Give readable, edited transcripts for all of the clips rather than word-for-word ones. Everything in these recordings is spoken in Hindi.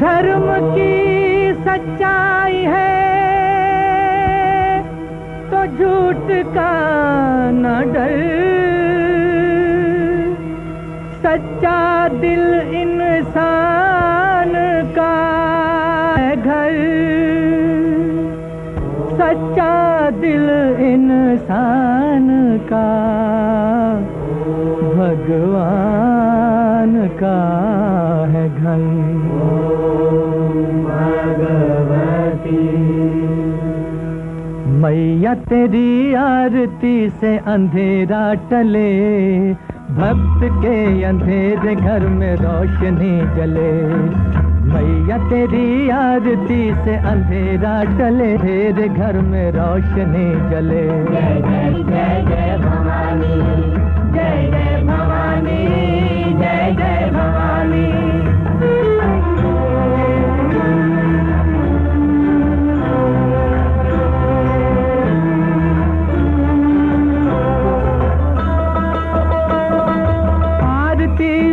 धर्म की सच्चाई है तो झूठ का न डर, सच्चा दिल इंसान का है घर, सच्चा दिल इंसान का भगवान का है घर। भगवती मैया तेरी आरती से अंधेरा टले, भक्त के अंधेरे घर में रोशनी जले। मैया तेरी आरती से अंधेरा टले, तेरे घर में रोशनी जले। जय जय जय जय भवानी, जय जय भवानी, जय जय भवानी।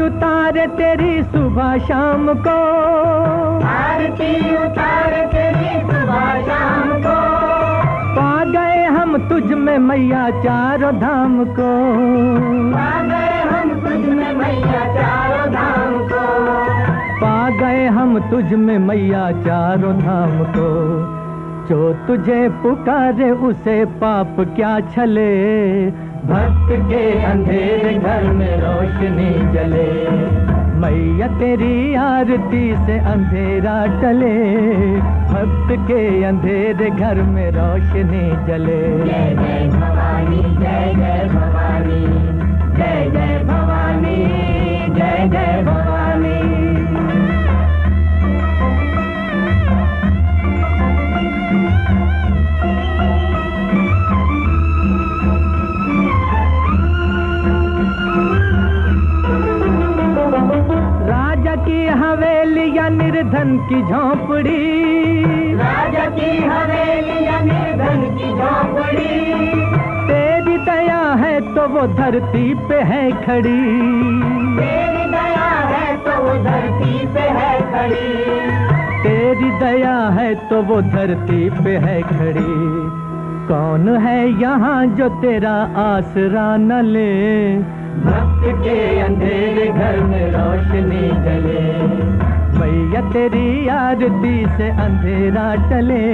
उतारे तेरी सुबह शाम को, आरती उतारे तेरी सुबह शाम को। पा गए हम तुझ में मैया चारों धाम को, पा गए हम तुझ में मैया चारों धाम को। पा गए हम तुझ में मैया चारों धाम को। जो तुझे पुकारे उसे पाप क्या छले, भक्त के अंधेरे घर में रोशनी जले। मैया तेरी आरती से अंधेरा टले, भक्त के अंधेरे घर में रोशनी जले। जय जय भवानी, जय जय भवानी, जय जय भवानी, जय जय भवानी। हवेली या निर्धन की झोंपड़ी, राजा की हवेली या निर्धन की झोंपड़ी। तेरी दया है तो वो धरती पे है खड़ी, तेरी दया है तो वो धरती पे है खड़ी। तेरी दया है तो वो धरती पे है खड़ी। कौन है यहाँ जो तेरा आसरा न ले, भक्त के अंधेरे घर में रोशनी जले। मैया तेरी आरती से अंधेरा टले,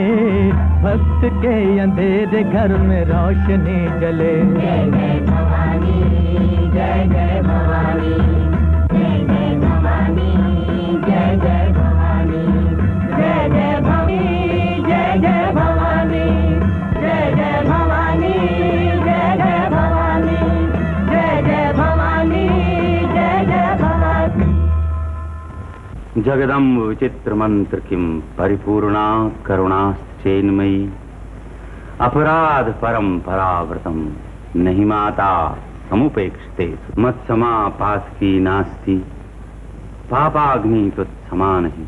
भक्त के अंधेरे घर में रोशनी जले। जय जय भवानी, जय जय भवानी, जय जय भवानी, जय जय भवानी, जय जय भवानी, जय जय भवानी, जय जय भवानी, जय जय भवानी, जय जय भवानी, जय जय भवानी। जगदम्ब विचित्र मंत्र किम परिपूर्णा करुणाश्चेन्मयी, अपराध परम परावृतम नहीं माता समुपेक्षते। मत्समा पातकी नास्ति पापाग्नि तुत्समा नहीं,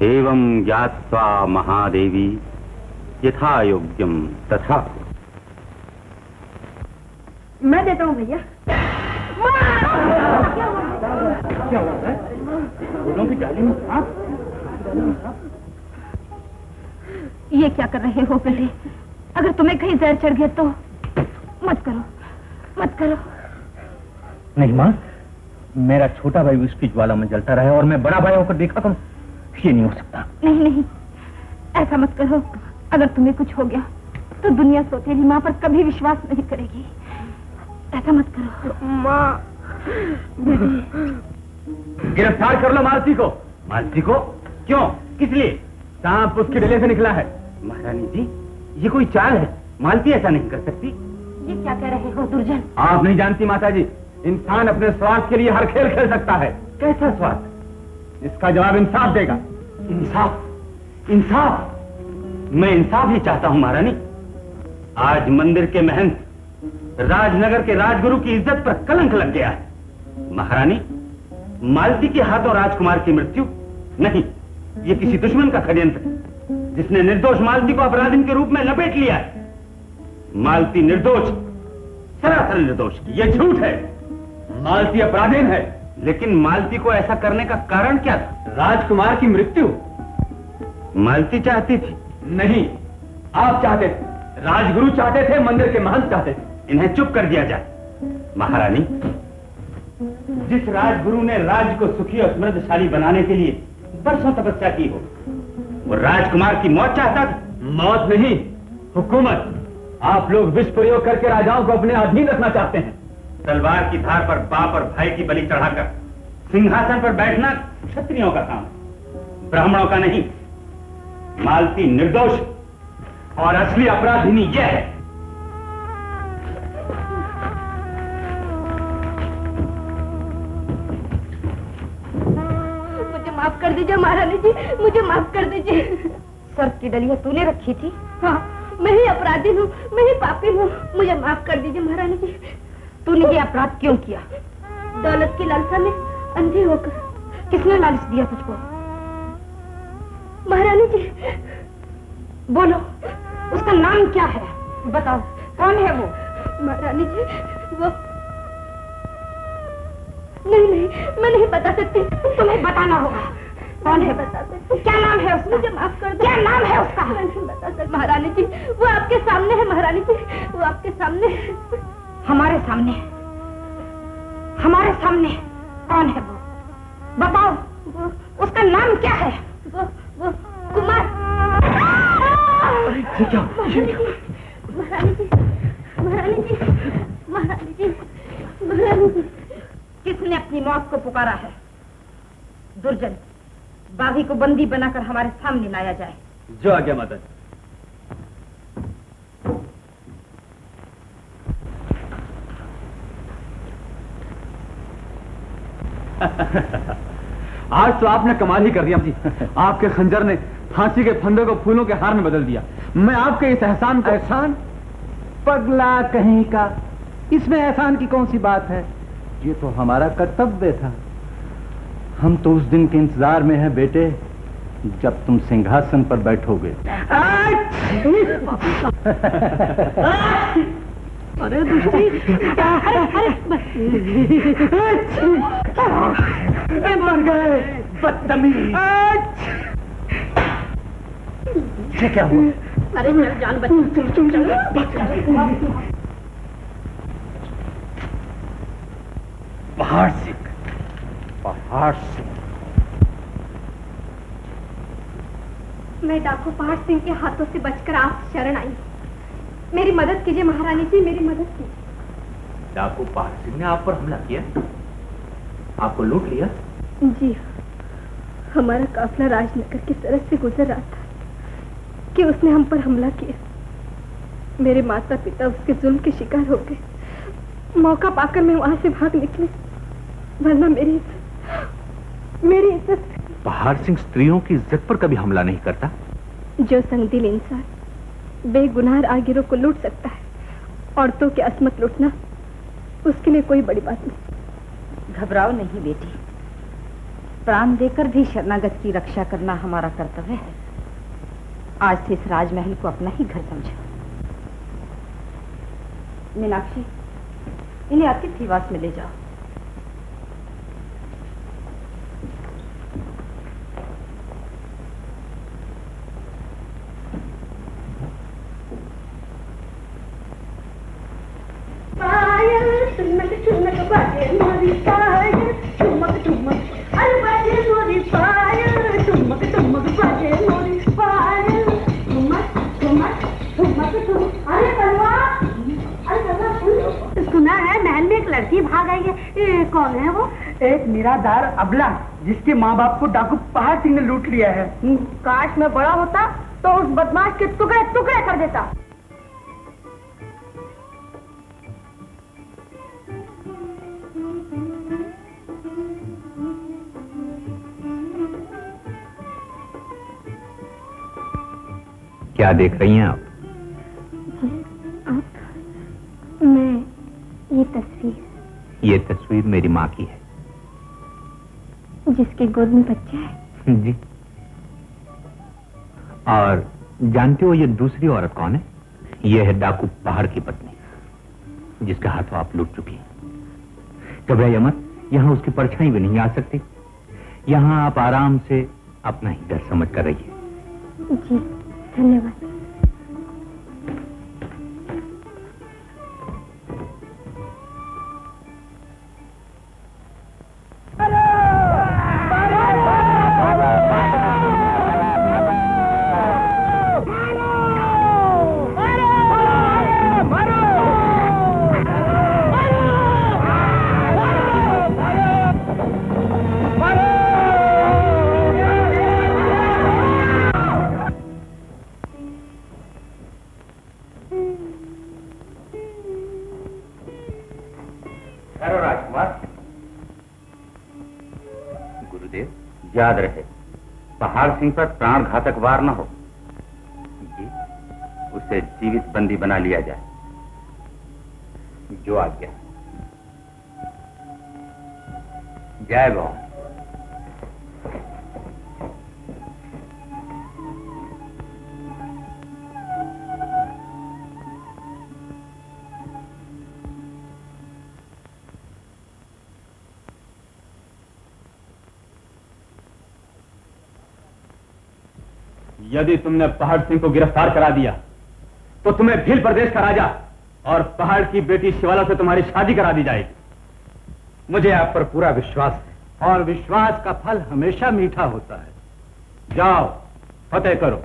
एवं ज्ञात्वा महादेवी यथा योग्यम तथा। मैं देता हूँ भैया। क्या हुआ है? फूलों की डाली में सांप? ये क्या कर रहे हो बेटे? अगर तुम्हें कहीं जहर चढ़ गया तो मत करो, मत करो। नहीं माँ, मेरा छोटा भाई उसकी ज्वाला में जलता रहा और मैं बड़ा भाई होकर देखा करूं, ये नहीं हो सकता। नहीं नहीं, ऐसा मत करो। अगर तुम्हें कुछ हो गया तो दुनिया सौतेली माँ पर कभी विश्वास नहीं करेगी। ऐसा मत करो। माँ, गिरफ्तार कर लो मालती को। मालती को? क्यों? किस लिए? सांप उसके डले से निकला है। महारानी जी, ये कोई चाल है, मालती ऐसा नहीं कर सकती। ये क्या कह रहे हो दुर्जन? आप नहीं जानती माता जी, इंसान अपने स्वार्थ के लिए हर खेल खेल सकता है। कैसा स्वार्थ? इसका जवाब इंसाफ देगा। इंसाफ? इंसाफ? मैं इंसाफ ही चाहता हूं महारानी। आज मंदिर के महंत, राजनगर के राजगुरु की इज्जत पर कलंक लग गया है। महारानी, मालती के हाथों राजकुमार की मृत्यु नहीं, ये किसी दुश्मन का षड्यंत्र है, जिसने निर्दोष मालती को अपराधी के रूप में लपेट लिया है। मालती निर्दोष, सरासर निर्दोष। ये झूठ है। मालती अपराधीन है। लेकिन मालती को ऐसा करने का कारण क्या था? राजकुमार की मृत्यु मालती चाहती थी? नहीं, आप चाहते थे, राजगुरु चाहते थे, मंदिर के महंत चाहते थे। इन्हें चुप कर दिया जाए। महारानी, जिस राजगुरु ने राज्य को सुखी और समृद्धशाली बनाने के लिए बरसों तपस्या की हो, वो राजकुमार की मौत चाहता था? मौत नहीं, हुकूमत। आप लोग विष प्रयोग करके राजाओं को अपने अधीन रखना चाहते हैं। तलवार की धार पर बाप और भाई की बलि चढ़ाकर सिंहासन पर बैठना क्षत्रियों का काम, ब्राह्मणों का नहीं। मालती निर्दोष और असली अपराधिनी यह है। मुझे माफ कर दीजिए महारानी जी, मुझे माफ कर दीजिए। सर की डलिया तूने रखी थी? हाँ, मैं ही अपराधी हूँ, मैं ही पापी हूँ, मुझे माफ कर दीजिए महारानी जी। तूने ये अपराध क्यों किया? दौलत की लालसा में अंधी होकर। किसने लालच दिया तुझको? महारानी जी बोलो, उसका नाम क्या है? बताओ, कौन है वो? महारानी जी वो नहीं, मैं नहीं बता सकती। तुम्हें बताना होगा। कौन है? बता सकती? क्या नाम है उसका? मुझे माफ कर दो। क्या नाम है उसका? मैं नहीं बता सकती महारानी जी, वो आपके सामने है महारानी जी, वो आपके सामने है। हमारे सामने? हमारे सामने कौन है वो? बताओ, वो उसका नाम क्या है? वो कुमार। महारानी जी, महारानी जी, महारानी जी, महारानी जी, महारानी जी। किसने अपनी मौत को पुकारा है? दुर्जन, बागी को बंदी बनाकर हमारे सामने लाया जाए। जो आज्ञा माता। आज तो आपने कमाल ही कर दिया जी। आपके खंजर ने फांसी के फंदे को फूलों के हार में बदल दिया। मैं आपके इस एहसान को... एहसान? पगला कहीं का, इसमें एहसान की कौन सी बात है? ये तो हमारा कर्तव्य था। हम तो उस दिन के इंतजार में हैं बेटे, जब तुम सिंहासन पर बैठोगे। अरे दुष्टी, मर गए बदतमीज। क्या हुआ? अरे मेरी जान बची। पहाड़ सिंह, पहाड़ सिंह। मैं डाकू पहाड़ सिंह के हाथों से बचकर आप शरण आई। मेरी मदद कीजिए महारानी जी, मेरी मदद कीजिए। डाकू पहाड़ सिंह ने आप पर हमला किया? आपको लूट लिया? जी, हमारा काफिला राजनगर की सरहद से गुजर रहा था कि उसने हम पर हमला किया। मेरे माता पिता उसके जुल्म के शिकार हो गए। मौका पाकर मैं वहां से भाग निकली, वरना मेरी इज्जत। पहाड़ सिंह स्त्रियों की इज्जत पर कभी हमला नहीं करता। जो संगदिल इंसान बेगुनाह राहगीरों को लूट सकता है, औरतों की असमत लूटना उसके लिए कोई बड़ी बात नहीं। घबराओ नहीं बेटी, प्राण देकर भी शरणागत की रक्षा करना हमारा कर्तव्य है। आज से इस राजमहल को अपना ही घर समझो। मीनाक्षी, इन्हें अतिथिवास में ले जाओ। सुना है महल में एक लड़की भाग आई है। कौन है वो? एक निराधार अबला, जिसके माँ बाप को डाकू पहाड़ सिंह ने लूट लिया है। काश मैं बड़ा होता तो उस बदमाश के टुकड़े टुकड़े कर देता। क्या देख रही हैं आप? मैं ये तस्वीर मेरी माँ की है। जिसके गोद में बच्चा है। जी। और जानते हो ये दूसरी औरत कौन है? ये है डाकू पहाड़ की पत्नी, जिसके हाथों आप लूट चुकी हैं। घबराइए मत, यहाँ उसकी परछाई भी नहीं आ सकती। यहाँ आप आराम से अपना ही घर समझ कर रहिए। जी धन्यवाद। याद रहे, पहाड़ सिंह पर प्राण घातक वार न हो। जी, उसे जीवित बंदी बना लिया जाए। जो आज्ञा। जय भगवान। यदि तुमने पहाड़ सिंह को गिरफ्तार करा दिया तो तुम्हें भील प्रदेश का राजा और पहाड़ की बेटी शिवाला से तुम्हारी शादी करा दी जाएगी। मुझे आप पर पूरा विश्वास है और विश्वास का फल हमेशा मीठा होता है। जाओ, फतेह करो।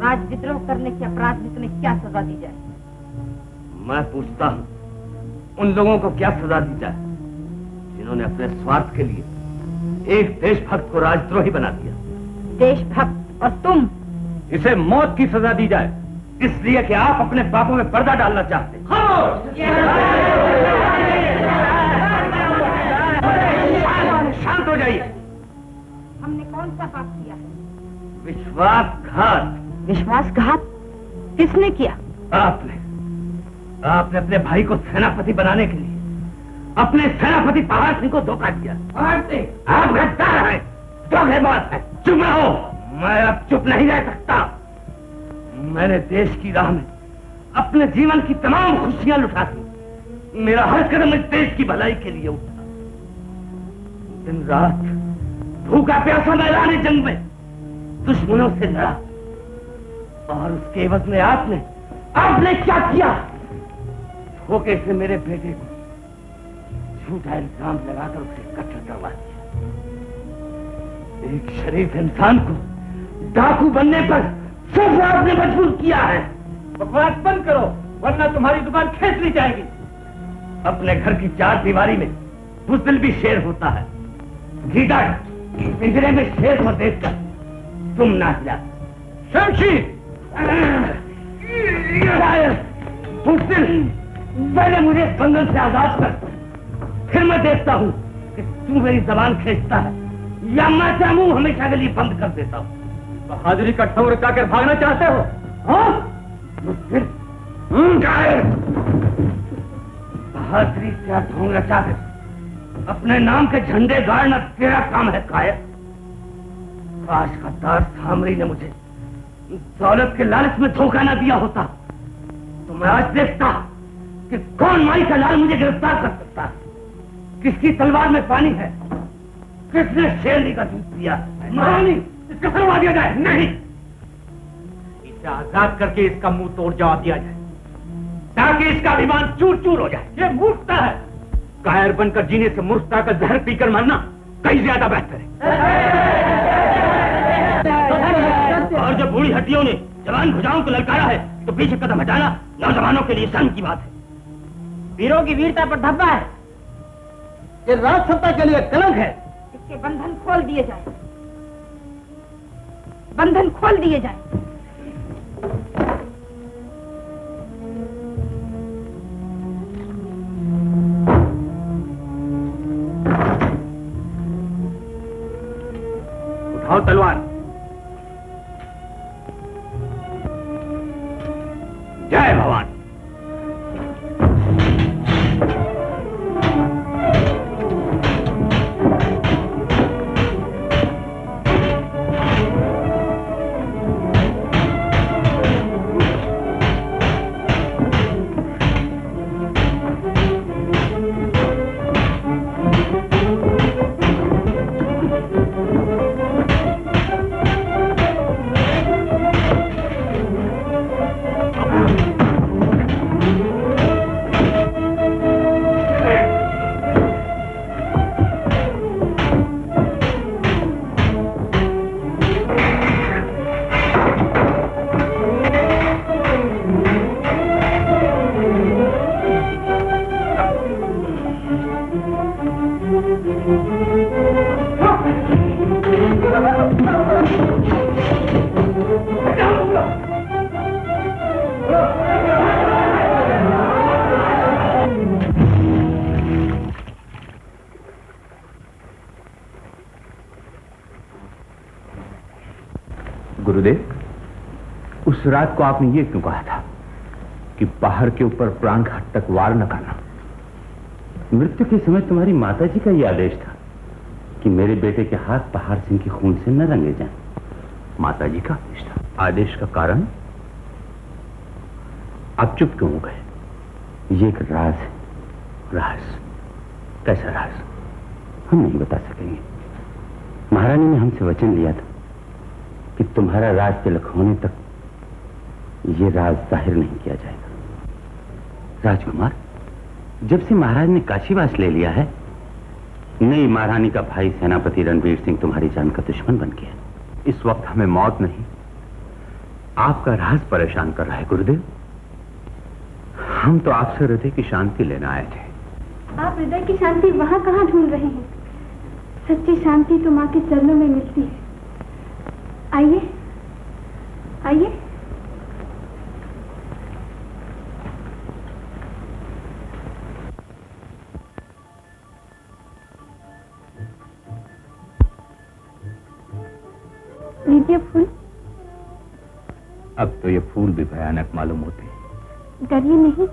राजविद्रोह करने के अपराध में तुम्हें क्या सजा दी जाए? मैं पूछता हूँ, उन लोगों को क्या सजा दी जाए जिन्होंने अपने स्वार्थ के लिए एक देशभक्त को राजद्रोही बना दिया? देशभक्त? और तुम? इसे मौत की सजा दी जाए, इसलिए कि आप अपने बापों में पर्दा डालना चाहते हैं। शांत हो जाइए। हमने कौन सा पाप किया? विश्वासघात। विश्वासघात किसने किया? आपने अपने भाई को सेनापति बनाने के लिए अपने सेनापति पहाड़ सिंह को धोखा दिया। आप गद्दार हैं, धोखेबाज हैं। चुप रहो। मैं अब चुप नहीं रह सकता। मैंने देश की राह में अपने जीवन की तमाम खुशियां लुटा दी। मेरा हर कदम इस देश की भलाई के लिए उठा। दिन रात भूखा प्यासा मैदान जंग में दुश्मनों से लड़ा और उसके एवज में आपने क्या किया? धोखे से मेरे बेटे को झूठा इल्जाम लगाकर उसे कत्ल करवा दिया। एक शरीफ इंसान को डाकू बनने पर सिर्फ आपने मजबूर किया है। बकवास बंद करो वरना तुम्हारी दुकान खींच ली जाएगी। अपने घर की चार दीवारी में बुज़दिल भी शेर होता है। गीता पिंजरे में शेर को देखकर तुम ना हिला। शमशी बुज़दिल, पहले मुझे इस बंधन से आजाद कर, फिर मैं देखता हूँ कि तू मेरी जबान खींचता है या मैं तेरा मुंह हमेशा के लिए बंद कर देता हूँ। बहादुरी का ठौर रचाकर भागना चाहते हो? हाँ? बहादुरी क्या ढोंग रचाकर अपने नाम के झंडे गाड़ना तेरा काम है कायर। काश का दास सामरी ने मुझे दौलत के लालच में धोखा न दिया होता तो मैं आज देखता कि कौन माई का लाल मुझे गिरफ्तार कर सकता है? किसकी तलवार में पानी है? किसने शेरनी का दूध पिया? महारानी, इसका सलवा दिया जाए। नहीं, इसे आजाद करके इसका मुंह तोड़ जवाब दिया जाए, ताकि इसका अभिमान चूर चूर हो जाए। ये मूर्खता है। कायर बनकर जीने से मूर्खता का जहर पीकर मरना कहीं ज्यादा बेहतर है। और जब बूढ़ी हड्डियों ने जवान भुजाओं को ललकारा है तो पीछे कदम हटाना नौजवानों के लिए शर्म की बात है। वीरों की वीरता पर धब्बा है, ये राजसत्ता के लिए कलंक है। इसके बंधन खोल दिए जाए, बंधन खोल दिए जाए। उठाओ तलवार। जय भगवान। गुरुदेव, उस रात को आपने ये क्यों कहा था कि पहाड़ के ऊपर प्राणघात तक वार न करना? मृत्यु के समय तुम्हारी माताजी का यह आदेश था कि मेरे बेटे के हाथ पहाड़ सिंह के खून से न रंगे जाएं। माताजी का आदेश था? आदेश का कारण? आप चुप क्यों हो गए? ये एक राज है। राज? कैसा राज? हम नहीं बता सकेंगे। महारानी ने हमसे वचन लिया था कि तुम्हारा राज तिलक होने तक ये राज जाहिर नहीं किया जाएगा। राजकुमार, जब से महाराज ने काशीवास ले लिया है, नई महारानी का भाई सेनापति रणवीर सिंह तुम्हारी जान का दुश्मन बन गया। इस वक्त हमें मौत नहीं, आपका राज परेशान कर रहा है गुरुदेव। हम तो आपसे हृदय की शांति लेने आए थे। आप हृदय की शांति वहाँ कहाँ ढूंढ रहे हैं? सच्ची शांति तो माँ के चरणों में मिलती है। आइए, आइए। लीजिए फूल। अब तो ये फूल भी भयानक मालूम होते हैं। डरिए नहीं,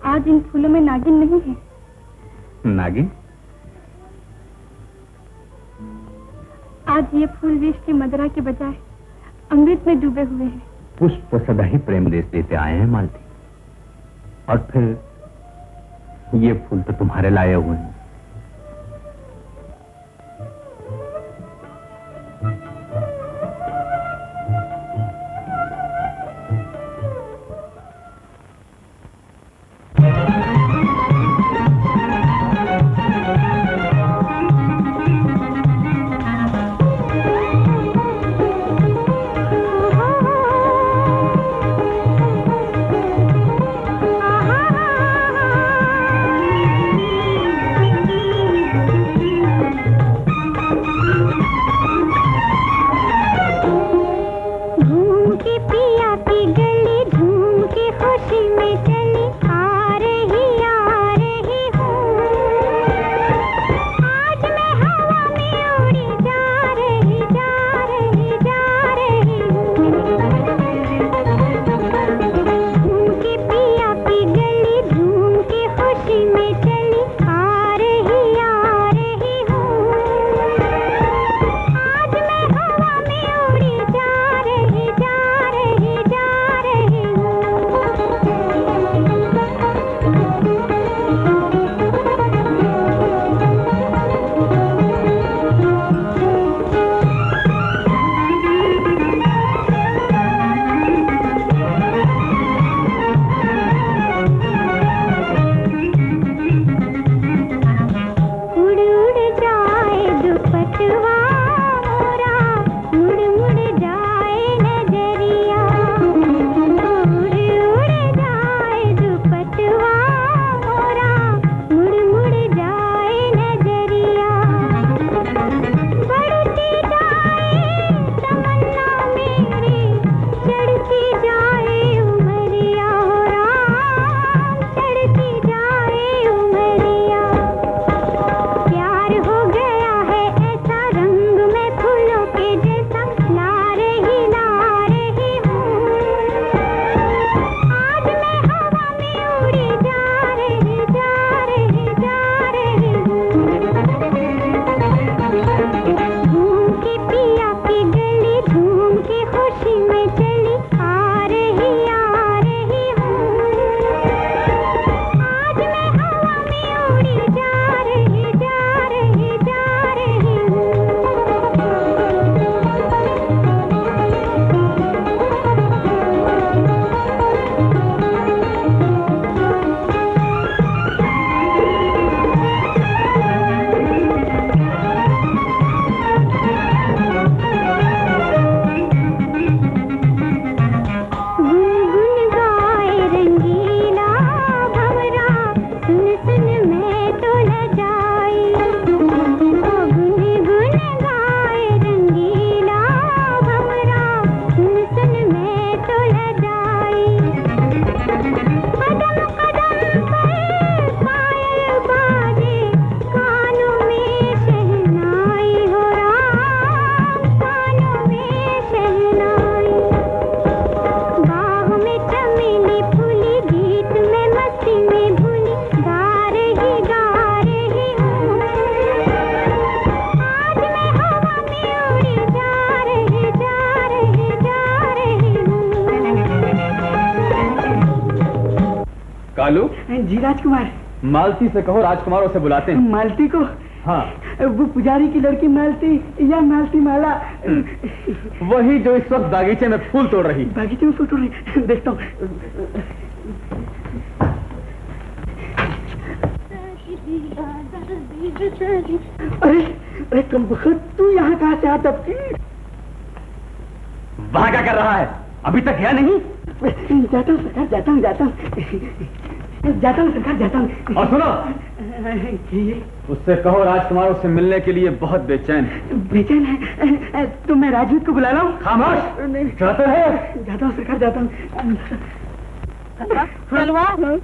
आज इन फूलों में नागिन नहीं है। नागिन? आज ये फूल विष की मदिरा के बजाय अमृत में डूबे हुए हैं। पुष्प सदा ही प्रेम देश देते आए हैं मालती, और फिर ये फूल तो तुम्हारे लाए हुए हैं। दुपट्टवा मोरा मुड़ मुड़ जाए नजरिया, उड़ उड़ जाए दुपट्टवा मोरा मुड़ मुड़ जाए नजरिया, बढ़ती जाए तमन्ना मेरी चढ़ती जाए उमरिया, हो राम चढ़ती जाए उमरिया। प्यार हो गया है ऐसा रंग में फूलों के जैसा, ला रही हूँ आज मैं हवा में उड़ी जा रही हूँ। घूम के पिया की गली, घूम के खुशी में चली आ रही हूँ आज मैं हवा में उड़ी जा रही हूँ। गुनगुन गाए रंगीला भंवरा, सुन सुन मैं तो लजाई, गुनगुन गाए रंगीला भंवरा, सुन सुन मैं तो लजाई। कदम कदम पर पायल बाजे, कानों में शहनाई, हो राम कानों में शहनाई। बाग में चमेली फूली, गीत में मस्ती में भूली, गा रही हूँ आज मैं हवा में उड़ी जा रही हूँ। कालू, जी राजकुमार। मालती से कहो राजकुमारों से बुलाते हैं। मालती को? हाँ, वो पुजारी की लड़की मालती या मालती माला? वही जो इस वक्त बागीचे में फूल तोड़ रही। बागीचे में फूल तोड़ रही, देखता हूँ। अरे अरे तुम तू यहाँ कहाँ से आता? वहाँ क्या कर रहा है? अभी तक गया नहीं? जाता हूँ सरकार, जाता हूँ सरकार, जाता हूँ। और सुनो, उससे कहो राजकुमारों से मिलने के लिए बहुत बेचैन है। बेचैन है तो मैं राजपूत को बुला लाऊं? खामोश, जाते हैं। जाता हूँ सरकार, जाता हूँ। चलवा,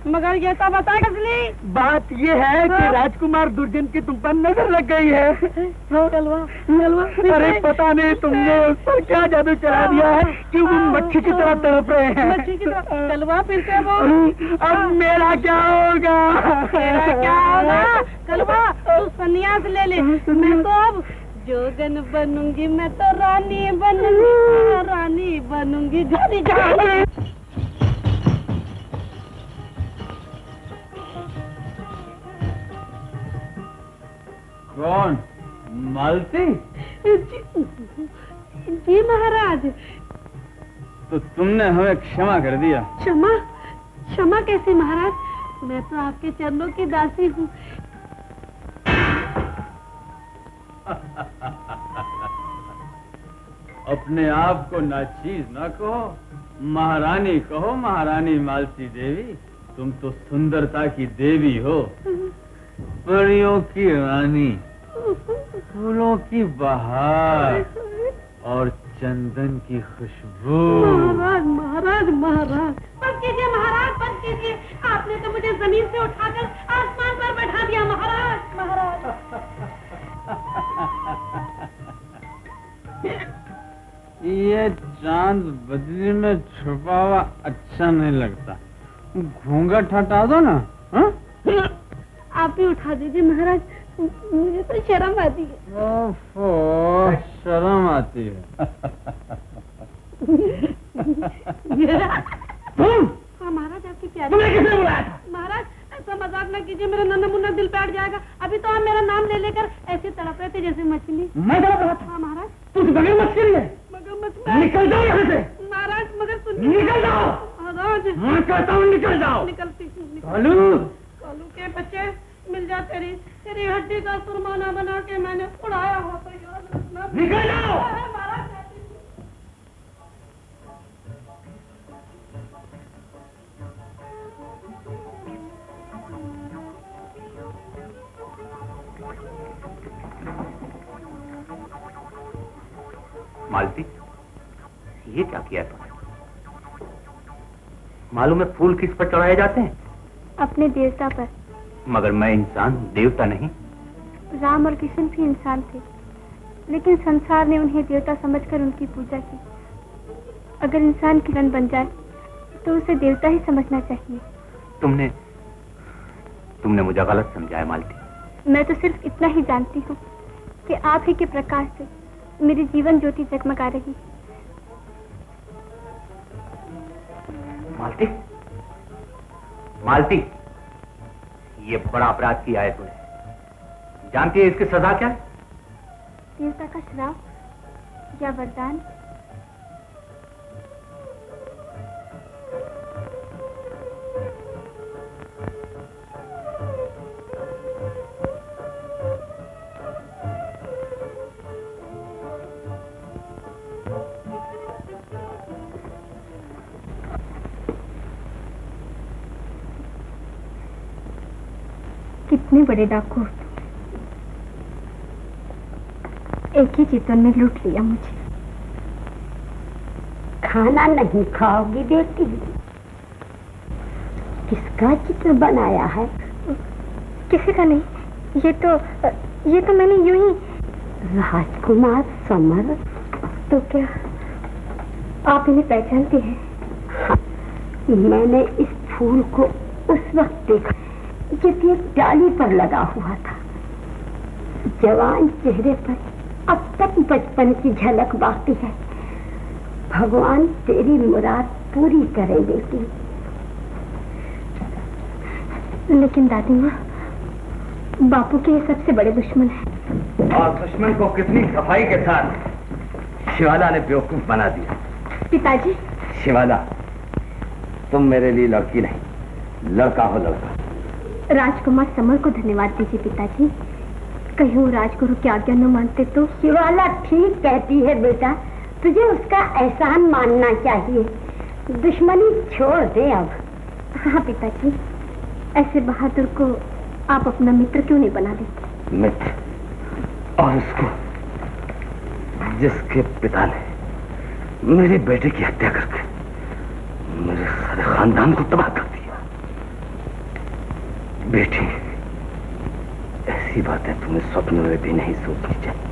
मगर ये तो बता कसली बात ये है कि राजकुमार दुर्जन की तुम पर नजर लग गई है। चलवा, अरे पता नहीं तुमने उस पर क्या जादू चला दिया है कि वो मच्छी की तरह तड़प रहे हैं। मच्छी की तरह? चलवा फिर से वो। अब मेरा क्या होगा? चलवा, तू संन्यास ले ले। मैं तो अब जोगन बनूंगी, मैं तो रानी बनूंगी जानी जानी। कौन? मालती? जी महाराज। तो तुमने हमें क्षमा कर दिया। क्षमा कैसे महाराज? मैं तो आपके चरणों की दासी हूँ। अपने आप को नाचीज न कहो, महारानी कहो, महारानी मालती देवी। तुम तो सुंदरता की देवी हो, परियों की रानी, फूलों की बहार और चंदन की खुशबू। महाराज बस कीजिए महाराज, बस कीजिए। आपने तो मुझे जमीन से उठाकर आसमान पर बैठा दिया महाराज। ये चांद बदली में छुपा हुआ अच्छा नहीं लगता, घूंघट हटा दो ना। हाँ? आप ही उठा दीजिए महाराज, मुझे तो शर्म आती है। ओफो, शर्म आती है। हाँ महाराज, आपकी प्यारी। तुमने किसने बुलाया था? महाराज ऐसा मजाक न कीजिए, मेरा नन्हा मुन्ना दिल बैठ जाएगा। अभी तो आप मेरा नाम ले लेकर ऐसे तड़प रहे थे जैसे मछली। मैं तड़प रहा था? हाँ महाराज। तुम मगरमच्छ के लिए? मगरमच्छ? निकल जाओ यहाँ से महाराज, मगर सुनिए। निकल जाओ महाराज। मैं कहता हूँ निकल जाओ। निकलती हूँ। कालू, कालू के बच्चे मिल जा, तेरी हड्डी का सुरमाना बना के मैंने उड़ाया हो तो मालती, ये क्या किया तुमने? मालूम है फूल किस पर चढ़ाए जाते हैं? अपने देवता पर। मगर मैं इंसान हूं, देवता नहीं। राम और कृष्ण भी इंसान थे, लेकिन संसार ने उन्हें देवता समझकर उनकी पूजा की। अगर इंसान किरण बन जाए तो उसे देवता ही समझना चाहिए। तुमने मुझे गलत समझा है मालती। मैं तो सिर्फ इतना ही जानती हूँ कि आप ही के प्रकाश से मेरी जीवन ज्योति जगमगा रही। मालती, मालती, ये बड़ा अपराध किया है तूने। जानती है इसकी सजा क्या है? देवता का श्राप या वरदान? कितने बड़े डाकू, एक ही चितवन में लूट लिया मुझे। खाना नहीं खाओगी बेटी? किसका चित्र बनाया है? किसी का नहीं, ये तो मैंने यूं ही। राजकुमार समर? तो क्या आप इन्हें पहचानती हैं? हाँ, मैंने इस फूल को उस वक्त देखा जब ये डाली पर लगा हुआ था। जवान चेहरे पर अब तक बचपन की झलक बाकी है। भगवान तेरी मुराद पूरी करे बेटी। लेकिन दादी माँ, बापू के ये सबसे बड़े दुश्मन हैं। और दुश्मन को कितनी सफाई के साथ शिवाला ने बेवकूफ बना दिया। पिताजी। शिवाला, तुम मेरे लिए लड़की नहीं, लड़का हो लड़का। राजकुमार समर को धन्यवाद दीजिए पिताजी। कहीं वो राजगुरु की आज्ञा न मानते तो। शिवाला ठीक कहती है बेटा, तुझे उसका एहसान मानना चाहिए। दुश्मनी छोड़ दे अब। हाँ पिताजी, ऐसे बहादुर को आप अपना मित्र क्यों नहीं बना देते? मित्र? और उसको जिसके पिता ने मेरे बेटे की हत्या करके मेरे सारे खानदान को तबाह कर दिया। बेटी, ऐसी बातें तुम्हें स्वप्न में भी नहीं सोचनी चाहिए।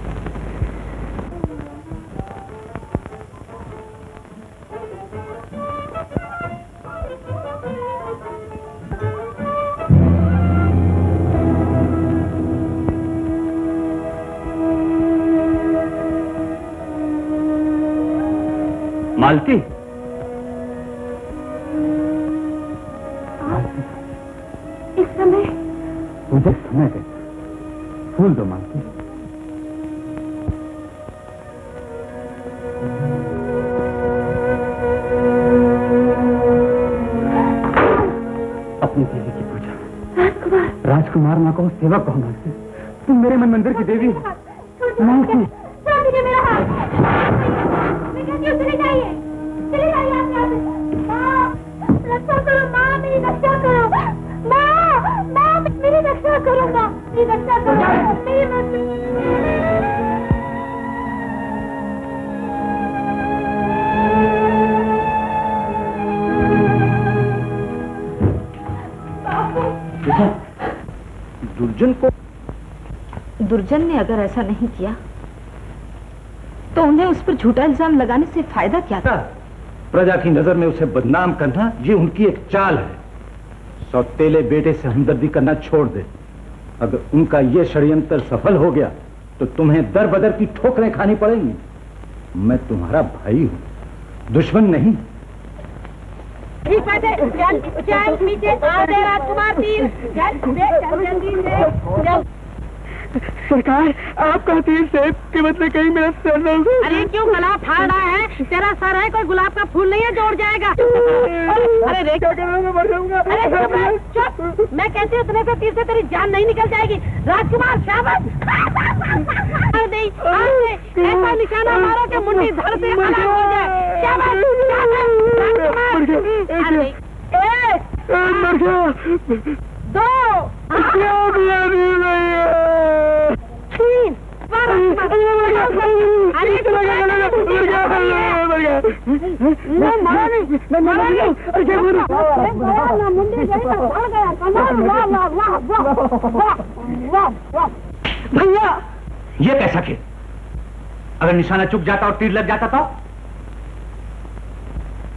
मालती, इस समय मुझे समय दे, फूल दो मालती। अपनी देवी की पूजा। राजकुमार। राजकुमार ना कहो, सेवक कहो मालती। तुम मेरे मन मंदिर की देवी हो मालती। मेरा हाथ। मैं कहती हूँ चले जाइए, चले जाइए आप यहाँ से। माँ, रक्षा करो माँ, मेरी रक्षा करो। माँ, मेरी रक्षा करो माँ, मेरी रक्षा करो। दुर्जन ने अगर ऐसा नहीं किया तो उन्हें उस पर झूठा इल्जाम लगाने से फायदा क्या था? प्रजा की नजर में उसे बदनाम करना ये उनकी एक चाल है। सौतेले बेटे से हमदर्दी करना छोड़ दे। अगर उनका ये षड्यंत्र सफल हो गया तो तुम्हें दर बदर की ठोकरें खानी पड़ेंगी। मैं तुम्हारा भाई हूं, दुश्मन नहीं। सरकार, आपका तीर से के बदले कहीं मेरा सर न हो। अरे क्यों गला फाड़ रहा है? तेरा सर है, कोई गुलाब का फूल नहीं है जोड़ जाएगा। अरे रे, क्या करूँगा? मैं मर जाऊंगा। अरे चुप, मैं कहती हूँ इतने से तीर से तेरी जान नहीं निकल जाएगी। राजकुमार शाबाश। ऐसा निशाना मारो कि मुंडी धड़ से अलग हो जाए। शाबाश, शाबाश। दो, तीन, अरे भैया ये कैसा खेल? अगर निशाना चुक जाता और तीर लग जाता तो?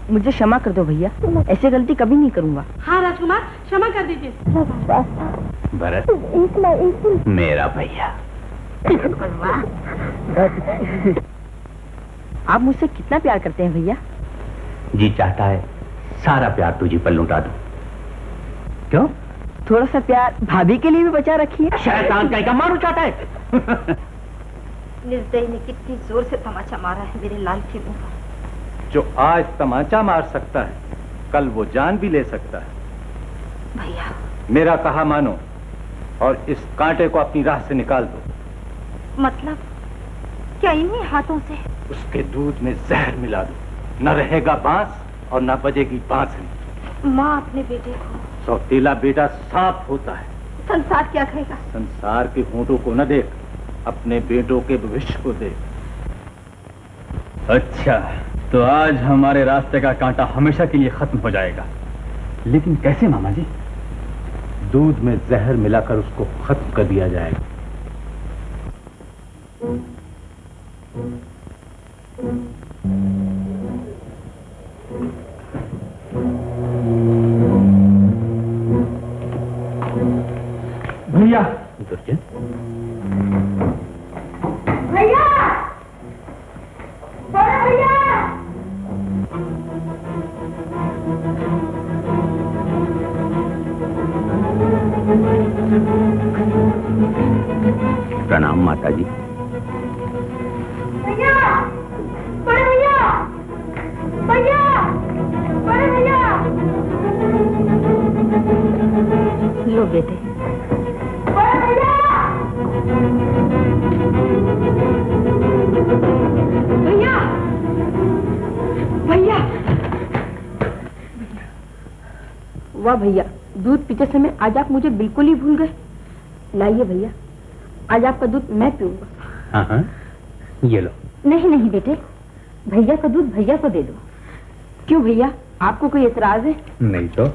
मुझे क्षमा कर दो भैया, ऐसी गलती कभी नहीं करूंगा। हाँ राजकुमार, क्षमा कर दीजिए। भरत मेरा भैया। आप मुझसे कितना प्यार करते हैं भैया? जी चाहता है सारा प्यार तुझी पर लुटा दूं। क्यों? थोड़ा सा प्यार भाभी के लिए भी बचा रखिए। शैतान कहीं का मारू चाहता है। निर्दयी ने कितनी जोर से तमाचा मारा है मेरे लाल के मुंह पर। जो आज तमाचा मार सकता है, कल वो जान भी ले सकता है। भैया मेरा कहा मानो और इस कांटे को अपनी राह से निकाल दो। मतलब क्या इन्हीं हाथों से? उसके दूध में जहर मिला दो, न रहेगा बांस और न बजेगी बांसुरी। माँ अपने बेटे को। सौतेला बेटा सांप होता है। संसार क्या कहेगा? संसार के होंठों को न देख, अपने बेटों के भविष्य को देख। अच्छा, तो आज हमारे रास्ते का कांटा हमेशा के लिए खत्म हो जाएगा। लेकिन कैसे मामा जी? दूध में जहर मिलाकर उसको खत्म कर दिया जाएगा। भैया, दुर्जन भैया, बड़ा भैया, प्रणाम माता जी। भैया, बड़े भैया, भैया, बड़े भैया। लो बेटे। बड़े भैया, भैया, भैया। वाह भैया, दूध पीते समय आज आप मुझे बिल्कुल ही भूल गए। लाइए भैया, आज आपका दूध मैं पीऊंगा। हाँ हाँ, ये लो। नहीं नहीं बेटे, भैया का दूध भैया को दे दो। क्यों भैया, आपको कोई एतराज है? नहीं तो।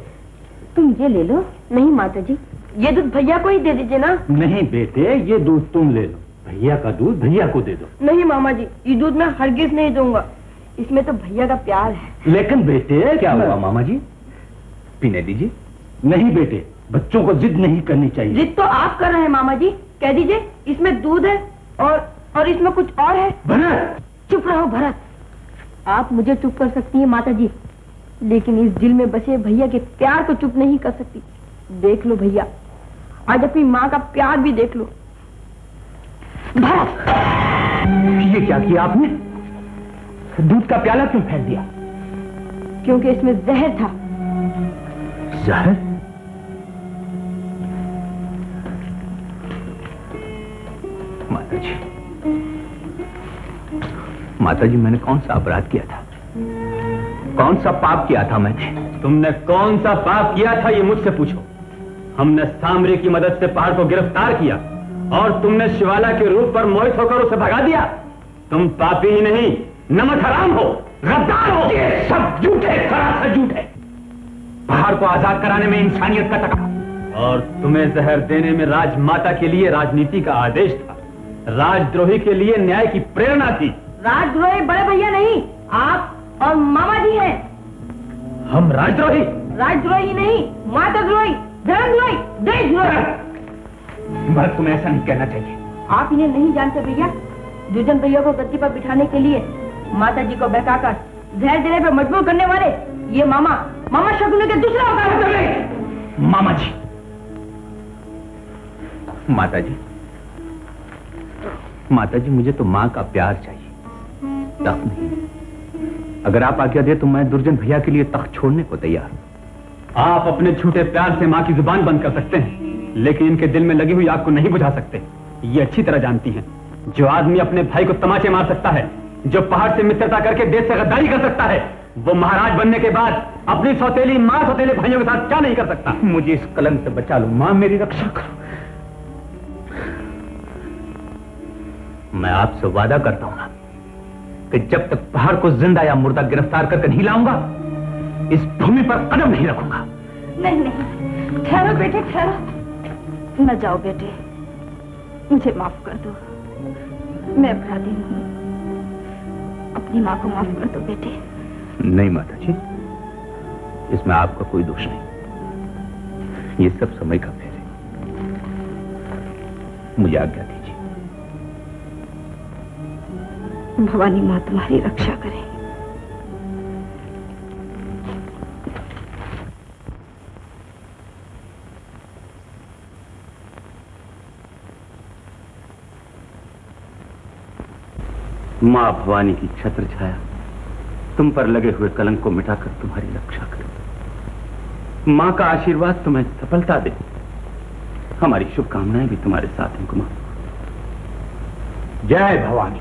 तुम ये ले लो। नहीं माता जी, ये दूध भैया को ही दे दीजिए ना। नहीं बेटे, ये दूध तुम ले लो। भैया का दूध भैया को दे दो। नहीं मामा जी, ये दूध मैं हरगिज नहीं दूंगा। इसमें तो भैया का प्यार है। लेकिन बेटे क्या हुआ मामा जी? पीने दीजिए। नहीं बेटे, बच्चों को जिद नहीं करनी चाहिए। जिद तो आप कर रहे हैं मामा जी। कह दीजिए इसमें दूध है और इसमें कुछ और है। भरत! चुप रहो भरत। आप मुझे चुप कर सकती हैं माता जी, लेकिन इस दिल में बसे भैया के प्यार को चुप नहीं कर सकती। देख लो भैया, आज अपनी माँ का प्यार भी देख लो। भरत! ये क्या किया आपने? दूध का प्याला क्यों फेंक दिया? क्योंकि इसमें जहर था। जहर? माता जी, मैंने कौन सा अपराध किया था? कौन सा पाप किया था मैंने? तुमने कौन सा पाप किया था ये मुझसे पूछो। हमने सामरी की मदद से पहाड़ को गिरफ्तार किया और तुमने शिवाला के रूप पर मोहित होकर उसे भगा दिया। तुम पापी ही नहीं, नमक हराम हो, गद्दार हो। ये सब झूठ है, सरासर झूठ है। पहाड़ को आजाद कराने में इंसानियत का तकाजा और तुम्हें जहर देने में राजमाता के लिए राजनीति का आदेश था, राजद्रोही के लिए न्याय की प्रेरणा थी। राजद्रोही बड़े भैया नहीं, आप और मामा जी हैं। हम राजद्रोही? राजद्रोही नहीं, माताद्रोही, धर्मद्रोही, देशद्रोही। बस तुम्हें ऐसा नहीं कहना चाहिए। आप इन्हें नहीं जानते भैया। दुर्जन भैया को गद्दी पर बिठाने के लिए माता जी को बहकाकर जहर देने पर मजबूर करने वाले ये मामा शकुनी के दूसरा अवतार है। मामा जी, माता जी, माता जी, मुझे तो माँ का प्यार चाहिए, तख्त नहीं। अगर आप आज्ञा दे तो मैं दुर्जन भैया के लिए तख्त छोड़ने को तैयार हूं। आप अपने झूठे प्यार से माँ की जुबान बंद कर सकते हैं, लेकिन इनके दिल में लगी हुई आग को नहीं बुझा सकते। ये अच्छी तरह जानती हैं, जो आदमी अपने भाई को तमाचे मार सकता है, जो पहाड़ से मित्रता करके देश से गद्दारी कर सकता है, वो महाराज बनने के बाद अपनी सौतेली माँ सौतेले भाइयों के साथ क्या नहीं कर सकता। मुझे इस कलंक से बचा लो माँ, मेरी रक्षा करो। मैं आपसे वादा करता हूं कि जब तक पहाड़ को जिंदा या मुर्दा गिरफ्तार करके नहीं लाऊंगा, इस भूमि पर कदम नहीं रखूंगा। नहीं नहीं, ठहरो बेटे ठहरो। न जाओ बेटे, मुझे माफ कर दो, मैं अपराधी हूँ। अपनी माँ को माफ कर दो बेटे। नहीं माता जी, इसमें आपका कोई दोष नहीं, ये सब समय का फेर है। मुझे आज्ञा दीजिए। भवानी माँ तुम्हारी रक्षा करे। मां भवानी की छत्र छाया तुम पर लगे हुए कलंक को मिटाकर तुम्हारी रक्षा करे। मां का आशीर्वाद तुम्हें सफलता दे। हमारी शुभकामनाएं भी तुम्हारे साथ हैं कुमार। जय भवानी।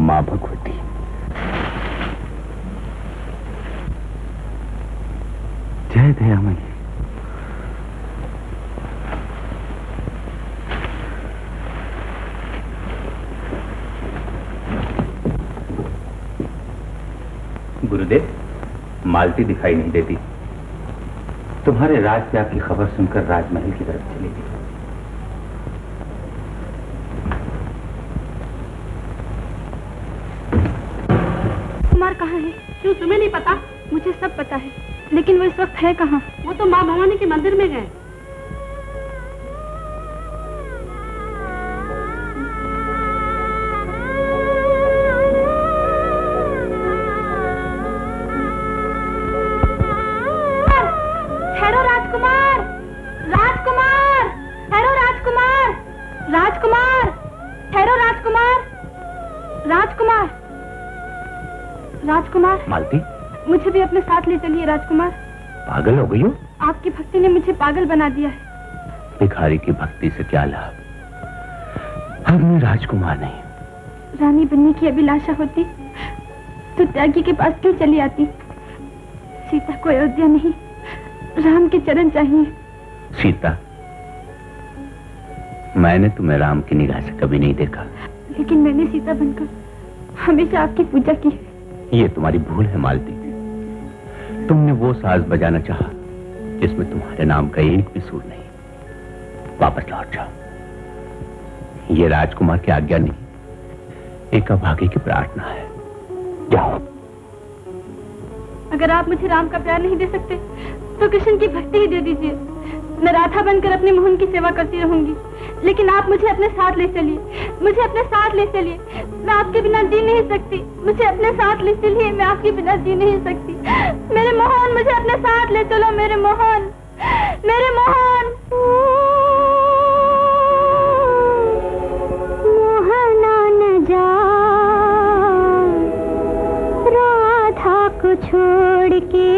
मां भगवती, जय दयामयी। गुरुदेव, मालती दिखाई नहीं देती। तुम्हारे राज त्याग की खबर सुनकर राजमहल की तरफ चली गई। कुमार कहाँ है? क्यों तुम्हें नहीं पता? मुझे सब पता है, लेकिन वो इस वक्त है कहाँ? वो तो माँ भवानी के मंदिर में गए। राजकुमार, मालती, मुझे भी अपने साथ ले चलिए राजकुमार। पागल हो गई हो? आपकी भक्ति ने मुझे पागल बना दिया है। भिखारी की भक्ति से क्या लाभ? अब मैं राजकुमार नहीं। रानी बनने की अभिलाषा होती तो त्यागी के पास क्यों चली आती? सीता को अयोध्या नहीं, राम के चरण चाहिए। सीता, मैंने तुम्हें राम की निगाह से कभी नहीं देखा। लेकिन मैंने सीता बनकर हमेशा आपकी पूजा की। ये तुम्हारी भूल है मालती। तुमने वो साज बजाना चाहा जिसमें तुम्हारे नाम का एक भी सुर नहीं। वापस लौट जाओ। ये राजकुमार की आज्ञा नहीं, एक अभागे की प्रार्थना है। जाओ। अगर आप मुझे राम का प्यार नहीं दे सकते तो कृष्ण की भक्ति ही दे दीजिए। मैं राधा बनकर अपने मोहन की सेवा करती रहूंगी, लेकिन आप मुझे अपने साथ ले चलिए। मुझे अपने साथ ले चलिए, मैं आपके बिना जी नहीं सकती। मुझे अपने साथ ले चलिए, मैं आपके बिना जी नहीं सकती। मेरे मोहन, मुझे अपने साथ ले चलो। मेरे मोहन, मेरे मोहन। मोहना न जा राधा को छोड़ के,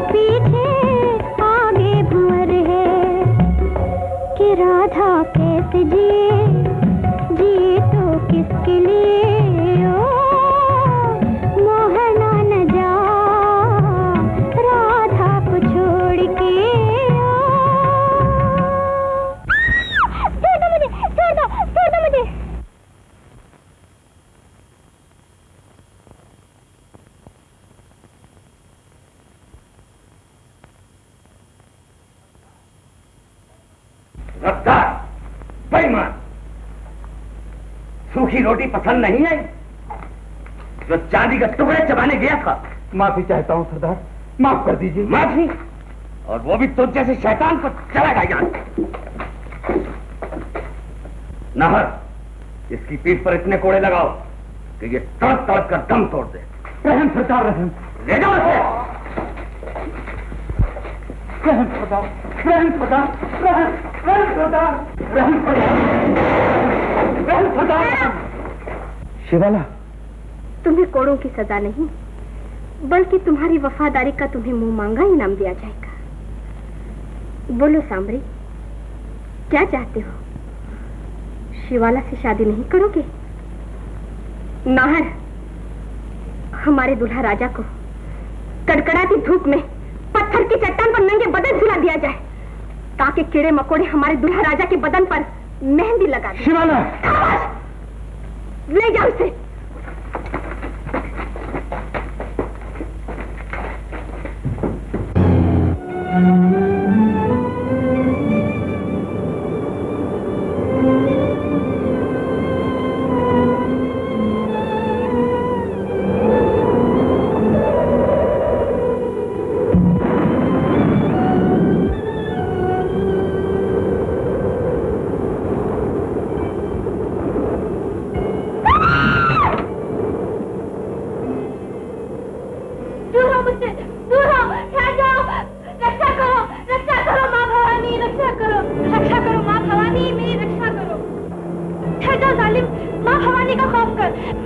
पीछे आगे भंवर है कि राधा कैसे जिए तो किसके लिए ओ मोहना न जा राधा को छोड़ के छोड़ दो मुझे रफ्तार बेईमान, सूखी रोटी पसंद नहीं है जो चांदी का टुकड़े चबाने गया था। माफी चाहता हूँ सरदार, माफ कर दीजिए। माफी? और वो भी तुझ जैसे शैतान को चलेगा यहाँ। नाहर, इसकी पीठ पर इतने कोड़े लगाओ कि ये तड़प तड़प कर दम तोड़ दे। रहम सरदार, रहम। ले जाओ इसे। रहम सरदार, रहम सरदार, रहम सरदार, रहम सरदार। शिवाला, तुम्हें कोड़ों की सजा नहीं बल्कि तुम्हारी वफादारी का तुम्हें मुंह मांगा इनाम दिया जाएगा। बोलो सांबरी, क्या चाहते हो? शिवाला से शादी नहीं करोगे? नाहर, हमारे दूल्हा राजा को कड़कड़ाती धूप में पत्थर की चट्टान पर नंगे बदन सुला दिया जाए ताकि कीड़े मकोड़े हमारे दूल्हा राजा के बदन पर मेहंदी लगा दें। शिवाला, ले जाओ इसे।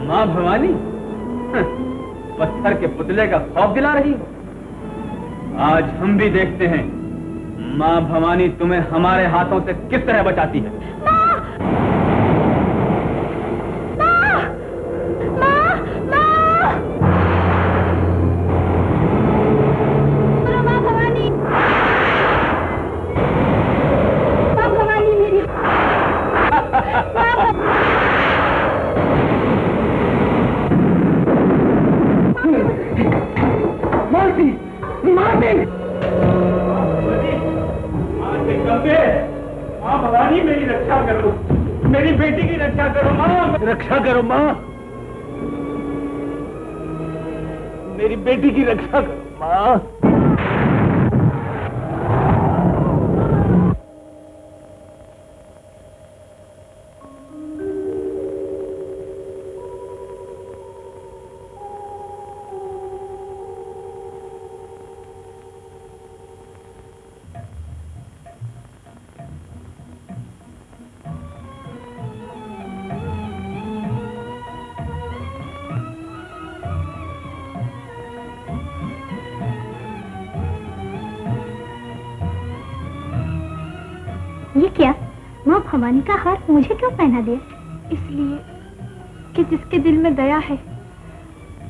माँ भवानी पत्थर के पुतले का खौफ दिला रही हो। आज हम भी देखते हैं माँ भवानी तुम्हें हमारे हाथों से किस तरह बचाती है। माँ भवानी, मेरी रक्षा करो, मेरी बेटी की रक्षा करो। माँ, रक्षा करो माँ, मेरी बेटी की रक्षा करो माँ। ये क्या? माँ भवानी का हार मुझे क्यों पहना दिया? इसलिए कि जिसके दिल में दया है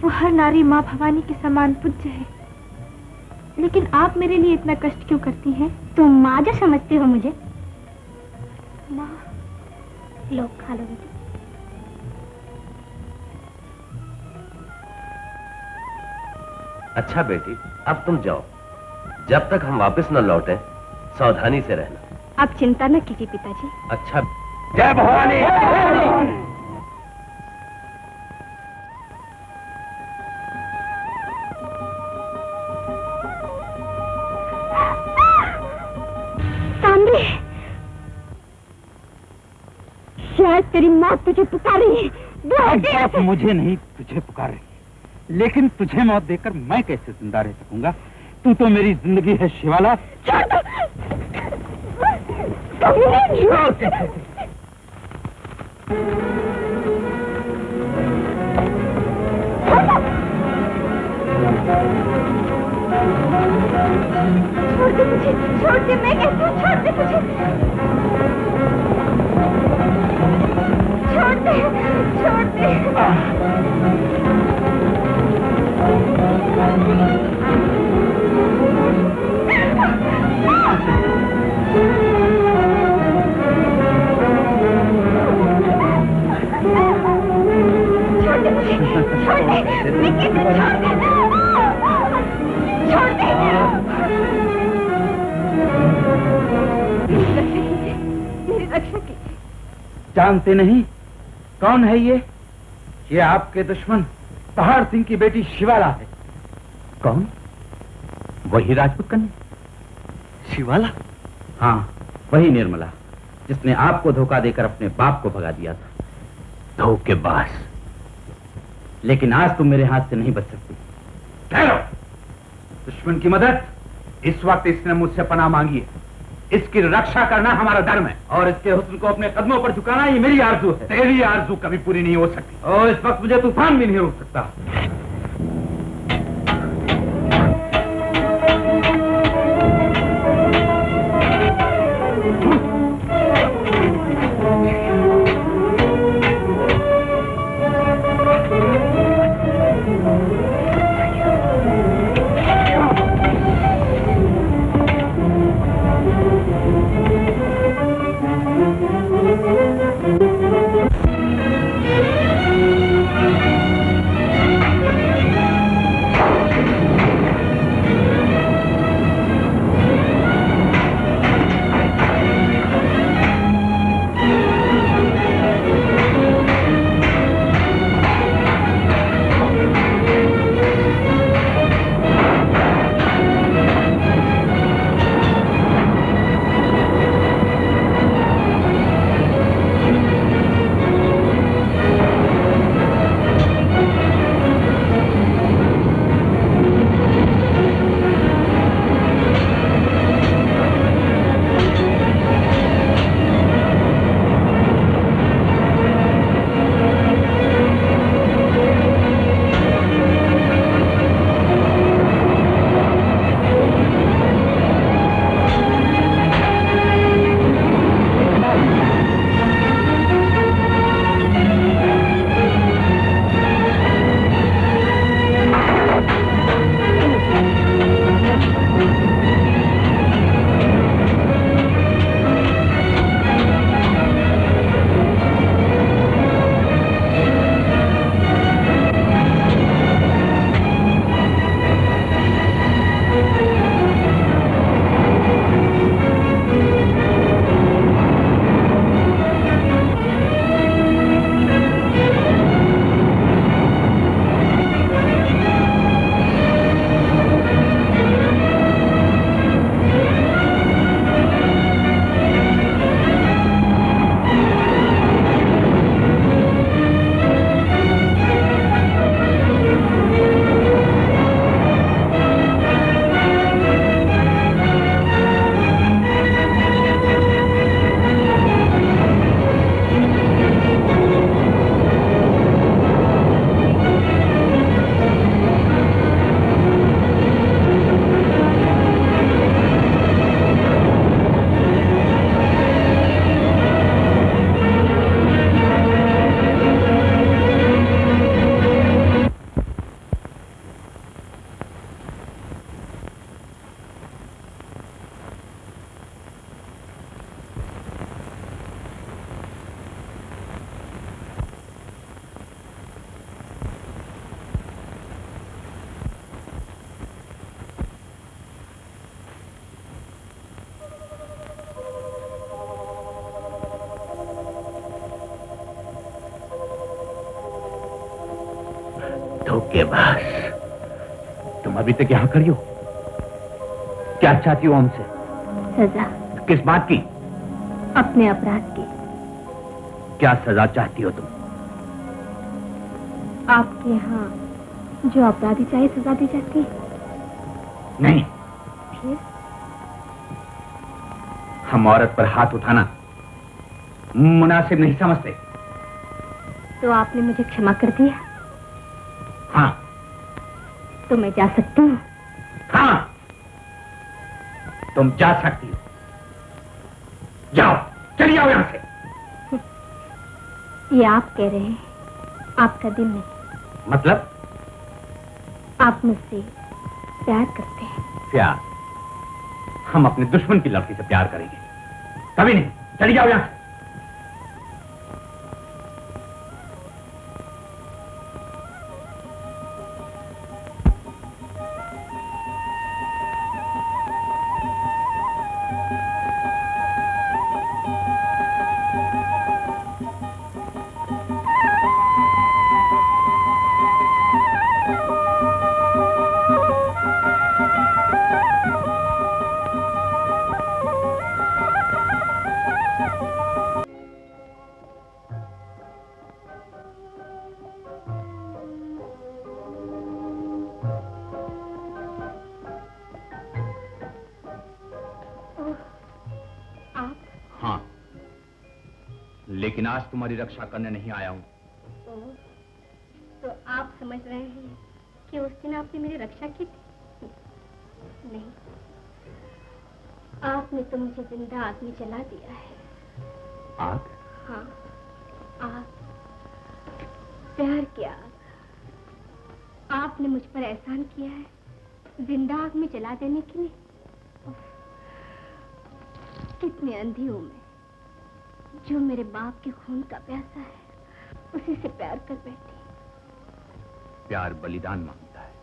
वो हर नारी माँ भवानी के समान पूज्य है। लेकिन आप मेरे लिए इतना कष्ट क्यों करती हैं? तुम माँ जो समझती हो मुझे। माँ, लो खा लो बेटी। अच्छा बेटी, अब तुम जाओ। जब तक हम वापस न लौटें सावधानी से रहना। आप चिंता न कीजिए पिताजी। अच्छा। जय भवानी। सांबरी, शायद तेरी माँ तुझे पुकार रही है। मुझे नहीं, तुझे पुकार रही, लेकिन तुझे मौत देकर मैं कैसे जिंदा रह सकूंगा? तू तो मेरी जिंदगी है शिवाला। छोड़ दो। छोड़ दे, मैं कहती हूँ छोड़ दे मुझे, छोड़ दे, छोड़ दे। छोड़ दे मुझे, छोड़ दे, मैं कहती हूँ छोड़ दे, छोड़ दे। मेरी रक्षा की। जानते नहीं कौन है ये आपके दुश्मन पहाड़ सिंह की बेटी शिवाला है। कौन? वही राजपूत कन्या शिवाला? हाँ, वही निर्मला जिसने आपको धोखा देकर अपने बाप को भगा दिया था। धोखेबाज। लेकिन आज तुम मेरे हाथ से नहीं बच सकती। ठहरो। दुश्मन की मदद इस वक्त इसने मुझसे पनाह मांगी है। इसकी रक्षा करना हमारा धर्म है और इसके हुस्न को अपने कदमों पर झुकाना ये मेरी आरज़ू है। तेरी आरज़ू कभी पूरी नहीं हो सकती और इस वक्त मुझे तूफान भी नहीं रोक सकता। धोखेबाज, तुम अभी तक यहाँ खड़ी हो? क्या चाहती हो हमसे? सजा। किस बात की? अपने अपराध की। क्या सजा चाहती हो तुम? आपके यहाँ जो अपराधी चाहे सजा दी जाती है? नहीं। फिर? हम औरत पर हाथ उठाना मुनासिब नहीं समझते। तो आपने मुझे क्षमा कर दिया? हाँ। तो मैं जा सकती हूँ? हाँ। तुम जा सकती हो। जाओ, चली जाओ यहां से। ये आप कह रहे हैं, आपका दिल नहीं। मतलब? आप मुझसे प्यार करते हैं। प्यार? हम अपने दुश्मन की लड़की से प्यार करेंगे? कभी नहीं। चली जाओ यहां से। लेकिन आज तुम्हारी रक्षा करने नहीं आया हूं। तो आप समझ रहे हैं कि उस दिन आपने मेरी रक्षा की थी? नहीं, आपने तो मुझे जिंदा आग में जला दिया है। आग? हाँ, आग, प्यार की आग। आपने मुझ पर एहसान किया है जिंदा आग में जला देने के लिए। कितनी अंधी हूं मैं, जो मेरे बाप के खून का प्यासा है, उसी से प्यार कर बैठी। प्यार बलिदान मांगता है।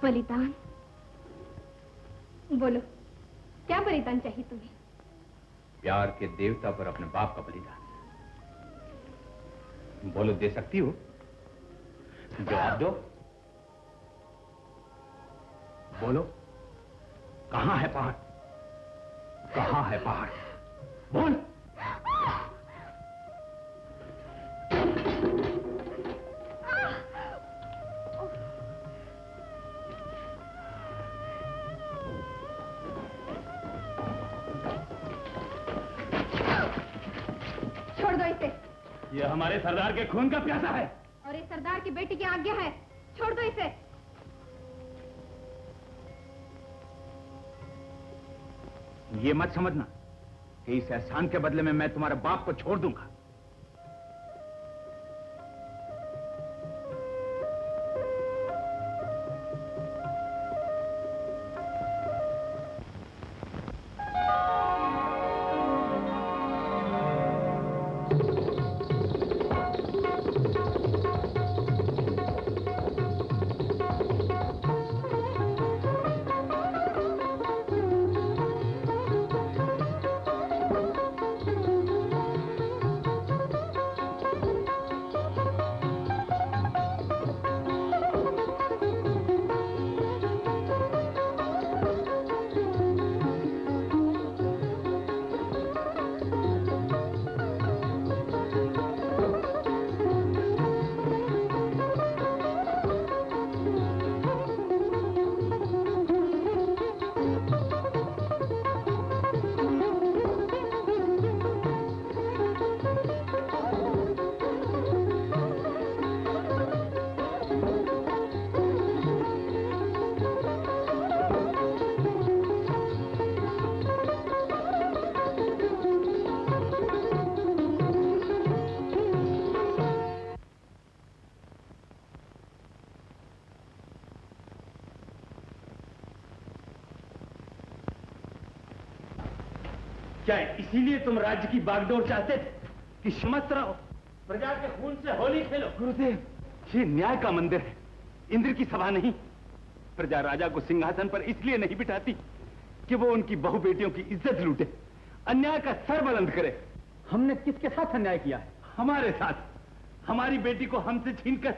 बलिदान? बोलो, क्या बलिदान चाहिए तुम्हें? प्यार के देवता पर अपने बाप का बलिदान। बोलो, दे सकती हो? जवाब दो। बोलो, कहां है पहाड़? कहां है पहाड़? बोल। छोड़ दो इसे। ये हमारे सरदार के खून का प्यासा है। और ये सरदार की बेटी की आज्ञा है। छोड़ दो इसे। ये मत समझना कि इस एहसान के बदले में मैं तुम्हारे बाप को छोड़ दूंगा। क्या इसीलिए तुम राज्य की बागडोर चाहते थे कि समस्त रहो, प्रजा के खून से होली खेलो? गुरुदेव, ये न्याय का मंदिर है, इंद्र की सभा नहीं। प्रजा राजा को सिंहासन पर इसलिए नहीं बिठाती कि वो उनकी बहु बेटियों की इज्जत लूटे, अन्याय का सर बुलंद करे। हमने किसके साथ अन्याय किया है? हमारे साथ। हमारी बेटी को हमसे छीनकर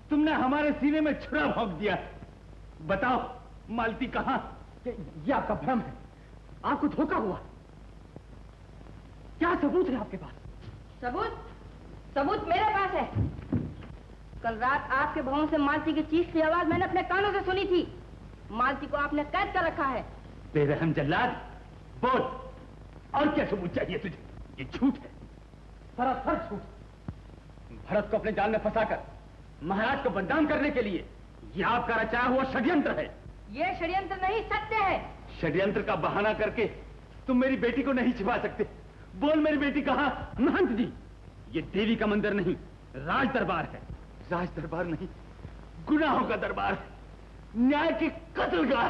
तुमने हमारे सीने में छुरा भोंक दिया। बताओ, मालती कहां? ये आपका भ्रम है, आपको धोखा हुआ। क्या सबूत है आपके पास? सबूत? सबूत मेरे पास है। कल रात आपके भवन से मालती की चीख की आवाज मैंने अपने कानों से सुनी थी। मालती को आपने कैद कर रखा है। बेरहम जल्लाद, बोल, और क्या सबूत चाहिए तुझे? ये झूठ है, सरासर झूठ। भरत को अपने जाल में फंसाकर महाराज को बदनाम करने के लिए ये आपका रचाया हुआ षड्यंत्र है। ये षड्यंत्र नहीं, सत्य है। षड्यंत्र का बहाना करके तुम मेरी बेटी को नहीं छिपा सकते। बोल मेरी बेटी कहाँ? महंत जी, ये देवी का मंदिर नहीं, राज दरबार है। राज दरबार नहीं, गुनाहों का दरबार है, न्याय की कत्लगाह।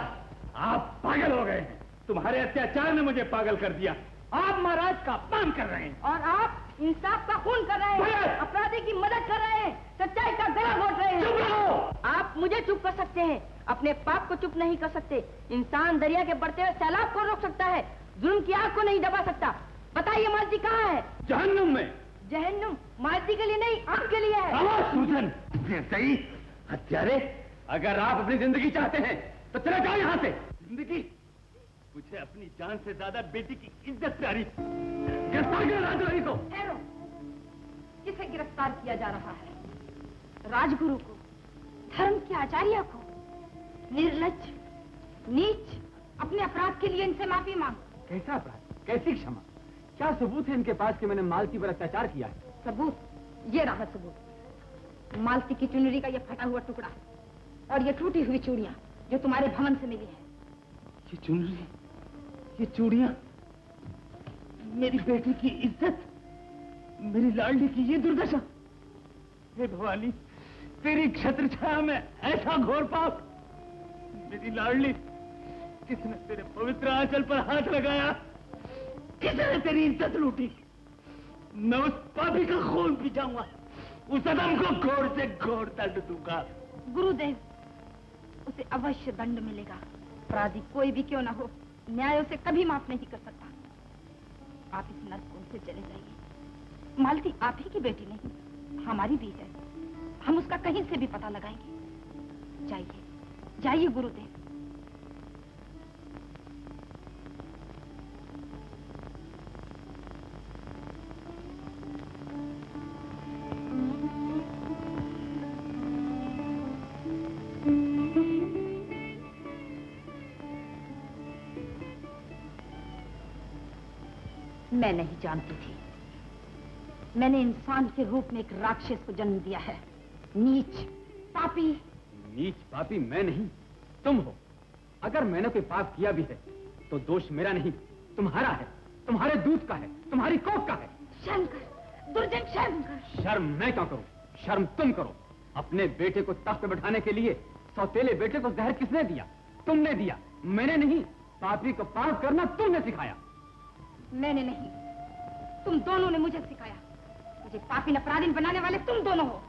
आप पागल हो गए हैं। तुम्हारे अत्याचार ने मुझे पागल कर दिया। आप महाराज का अपमान कर रहे हैं और आप इंसाफ का खून कर रहे हैं, अपराधी की मदद कर रहे हैं, सच्चाई का गला घोट रहे हैं। चुप रहो। आप मुझे चुप कर सकते हैं, अपने पाप को चुप नहीं कर सकते। इंसान दरिया के बढ़ते हुए सैलाब को रोक सकता है, जुल्म की आग को नहीं दबा सकता। बताइए मालती कहाँ है? जहन्नुम में। जहन्नुम मालती के लिए नहीं, आपके लिए है। सूजन सही हत्यारे, अगर आप अपनी जिंदगी चाहते हैं तो चले जाओ यहाँ से। जिंदगी? मुझे अपनी जान से ज्यादा बेटी की इज्जत प्यारी। गिरफ्तार करो राजद्रोही को। ठहरो, किसे गिरफ्तार किया जा रहा है? राजगुरु को, धर्म के आचार्य को। निर्लज्ज, नीच, अपने अपराध के लिए इनसे माफी मांग। कैसा अपराध? कैसी क्षमा? क्या सबूत है इनके पास कि मैंने मालती पर अत्याचार किया है? सबूत? ये रहा सबूत। मालती की चुनरी का ये फटा हुआ टुकड़ा और ये टूटी हुई चूड़ियां जो तुम्हारे भवन से मिली है। ये चुनरी, ये चूड़ियां, मेरी बेटी की इज्जत, मेरी लाडली की ये दुर्दशा। हे भवानी, तेरी छत्र छाया में ऐसा घोर पाप। मेरी लाडली, किसने तेरे पवित्र आंचल पर हाथ लगाया? किसने तेरी इज्जत लूटी? मैं उस पापी का खून पी जाऊंगा, उस अदम को घोर से घोर दंड दूंगा। गुरुदेव, उसे अवश्य दंड मिलेगा। अपराधी कोई भी क्यों ना हो, न्याय उसे कभी माफ नहीं कर सकता। आप इस नरकुंड से चले जाइए। मालती आप ही की बेटी नहीं, हमारी भी है। हम उसका कहीं से भी पता लगाएंगे। जाइए, जाइए गुरुदेव। मैं नहीं जानती थी, मैंने इंसान के रूप में एक राक्षस को जन्म दिया है। नीच, पापी। नीच पापी मैं नहीं, तुम हो। अगर मैंने कोई पाप किया भी है तो दोष मेरा नहीं, तुम्हारा है, तुम्हारे दूध का है, तुम्हारी कोख का है। शर्म कर, दुर्जन शर्म कर। शर्म मैं क्यों करूं? शर्म तुम करो। अपने बेटे को तख्त पे बैठाने के लिए सौतेले बेटे को जहर किसने दिया? तुमने दिया, मैंने नहीं। पापी को पाप करना तुमने सिखाया। मैंने नहीं, तुम दोनों ने मुझे सिखाया। मुझे पापी अपराधी बनाने वाले तुम दोनों हो।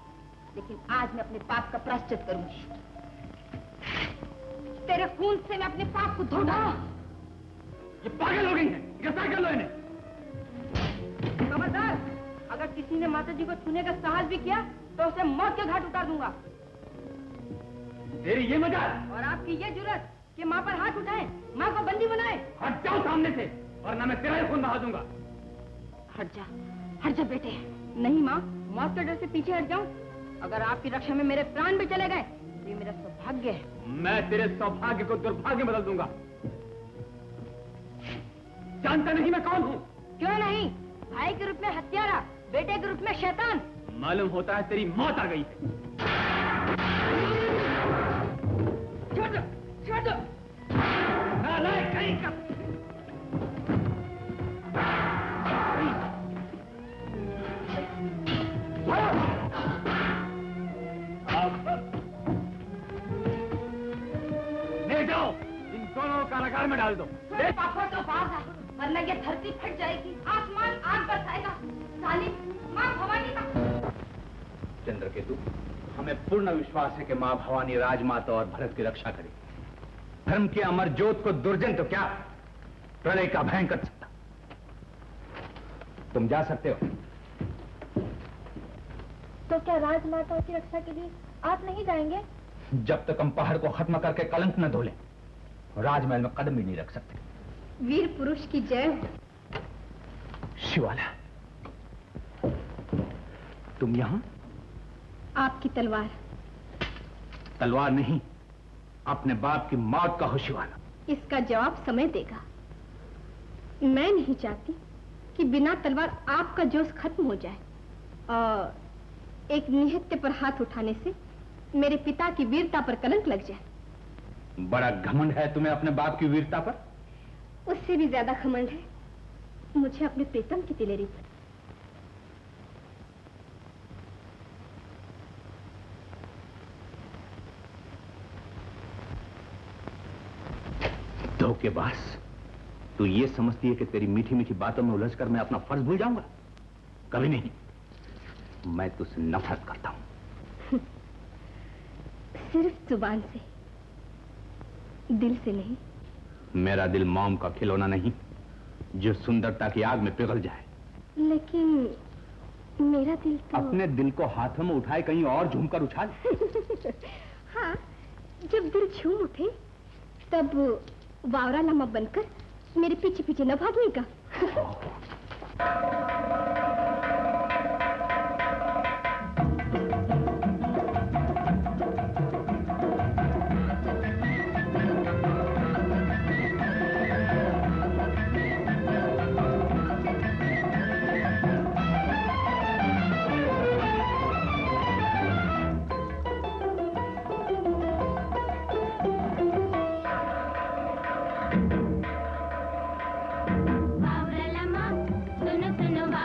लेकिन आज मैं अपने पाप का प्रायश्चित करूंगी। तेरे खून से मैं अपने पाप को धो डालूं। ये पागल हो गई है, गिरफ्तार कर लो इन्हें। खबरदार, अगर किसी ने माता जी को छूने का साहस भी किया तो उसे मौत के घाट उतार दूंगा। तेरी ये मजाल और आपकी ये जुर्रत कि माँ पर हाथ उठाए, माँ को बंदी बनाए। हट जाओ सामने से, वरना मैं तेरा ही खून बहा दूंगा। हट जा बेटे। नहीं माँ, मौत के डर से पीछे हट जाऊं? अगर आपकी रक्षा में मेरे प्राण भी चले गए तो ये मेरा सौभाग्य है। मैं तेरे सौभाग्य को दुर्भाग्य बदल दूंगा। जानता नहीं मैं कौन हूँ? क्यों नहीं? भाई के रूप में हत्यारा, बेटे के रूप में शैतान। मालूम होता है तेरी मौत आ गई है। छोड़ दो, छोड़ दो। नालायक कहीं का। ले जाओ, इन दोनों को कारागार में डाल दो। पापा तो बात है, वरना ये धरती फट जाएगी, आसमान आग बरसाएगा। साली माँ भवानी का। चंद्रकेतु, हमें पूर्ण विश्वास है कि माँ भवानी राजमाता और भरत की रक्षा करेगी। धर्म के अमर ज्योत को दुर्जन तो क्या, प्रलय का भयंकर सकता। तुम जा सकते हो। तो क्या राजमाता की रक्षा के लिए आप नहीं जाएंगे? जब तक हम पहाड़ को खत्म करके कलंक न धोलें, राजमहल में कदम भी नहीं रख सकते। वीर पुरुष की जय हो। शिवाला, तुम यहां? आपकी तलवार। तलवार नहीं, अपने बाप की मौत का हो शिवाला। इसका जवाब समय देगा। मैं नहीं चाहती कि बिना तलवार आपका जोश खत्म हो जाए और एक निहत्थे पर हाथ उठाने से मेरे पिता की वीरता पर कलंक लग जाए। बड़ा घमंड है तुम्हें अपने बाप की वीरता पर। उससे भी ज्यादा घमंड है मुझे अपने प्रीतम की दिलेरी पर। धोखेबाज, तू ये समझती है कि तेरी मीठी मीठी बातों में उलझकर मैं अपना फर्ज भूल जाऊंगा? कभी नहीं। मैं तुझसे नफरत करता हूं। सिर्फ जुबान से, दिल से नहीं। मेरा दिल मोम का खिलौना नहीं जो सुंदरता की आग में पिघल जाए। लेकिन मेरा दिल तो... अपने दिल को हाथों में उठाए कहीं और झूमकर उछाल। हाँ, जब दिल झूम उठे तब वावरा लम्हा बनकर मेरे पीछे पीछे न भागेगा। सुनो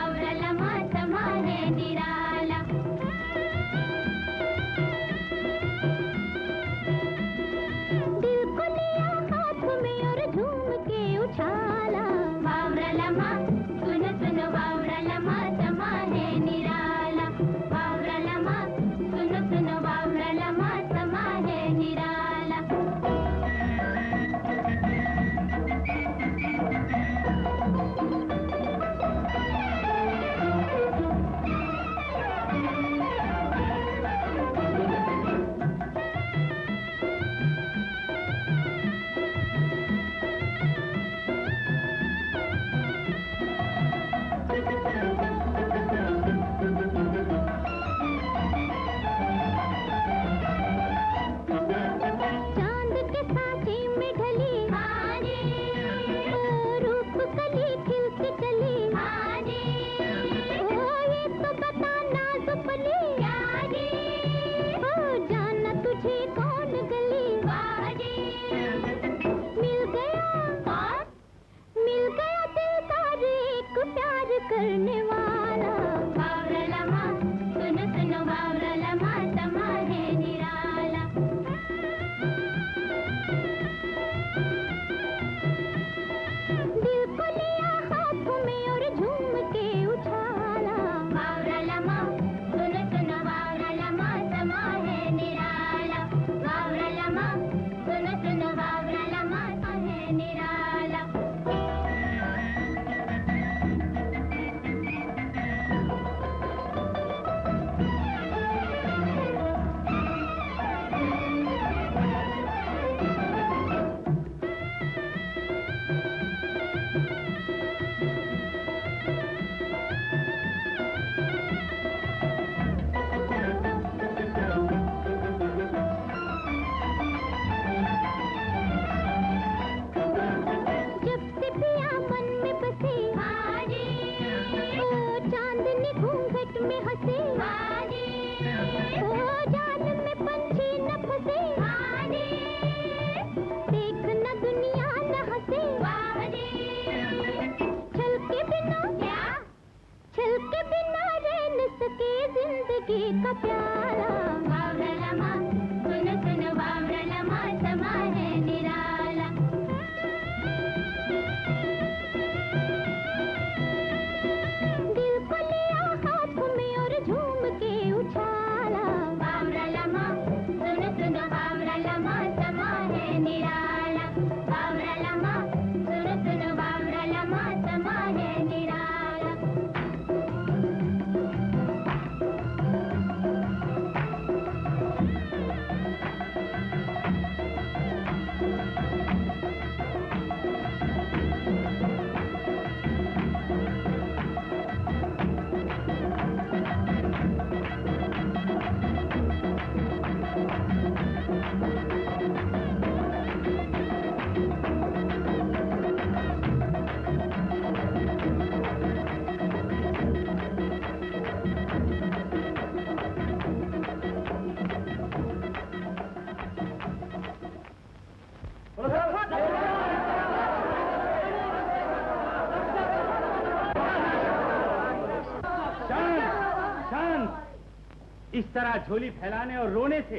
इस तरह झोली फैलाने और रोने से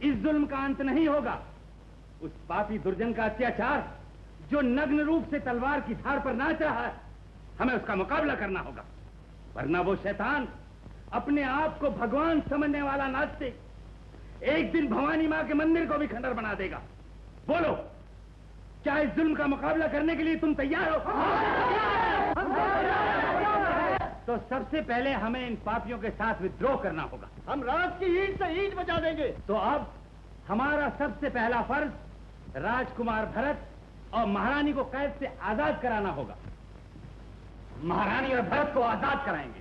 इस जुल्म का अंत नहीं होगा। उस पापी दुर्जन का अत्याचार जो नग्न रूप से तलवार की धार पर नाच रहा है, हमें उसका मुकाबला करना होगा, वरना वो शैतान अपने आप को भगवान समझने वाला नास्तिक एक दिन भवानी मां के मंदिर को भी खंडर बना देगा। बोलो, क्या इस जुल्म का मुकाबला करने के लिए तुम तैयार हो? तो सबसे पहले हमें इन पापियों के साथ विद्रोह करना होगा। हम राज की ईंट से ईंट बचा देंगे। तो अब हमारा सबसे पहला फर्ज राजकुमार भरत और महारानी को कैद से आजाद कराना होगा। महारानी और भरत को आजाद कराएंगे।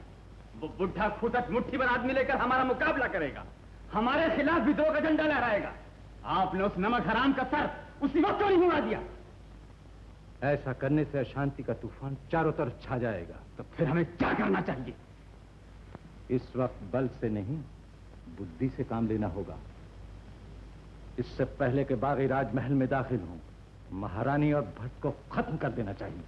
वो बुढ़ा खुदक मुट्ठी भर आदमी लेकर हमारा मुकाबला करेगा, हमारे खिलाफ विद्रोह का झंडा लहराएगा। आपने उस नमक हराम का सर उसी वक्त क्यों नहीं उड़ा दिया? ऐसा करने से अशांति का तूफान चारों तरफ छा जाएगा। तो फिर हमें क्या करना चाहिए? इस वक्त बल से नहीं, बुद्धि से काम लेना होगा। इससे पहले के बागी राजमहल में दाखिल हों, महारानी और भट्ट को खत्म कर देना चाहिए।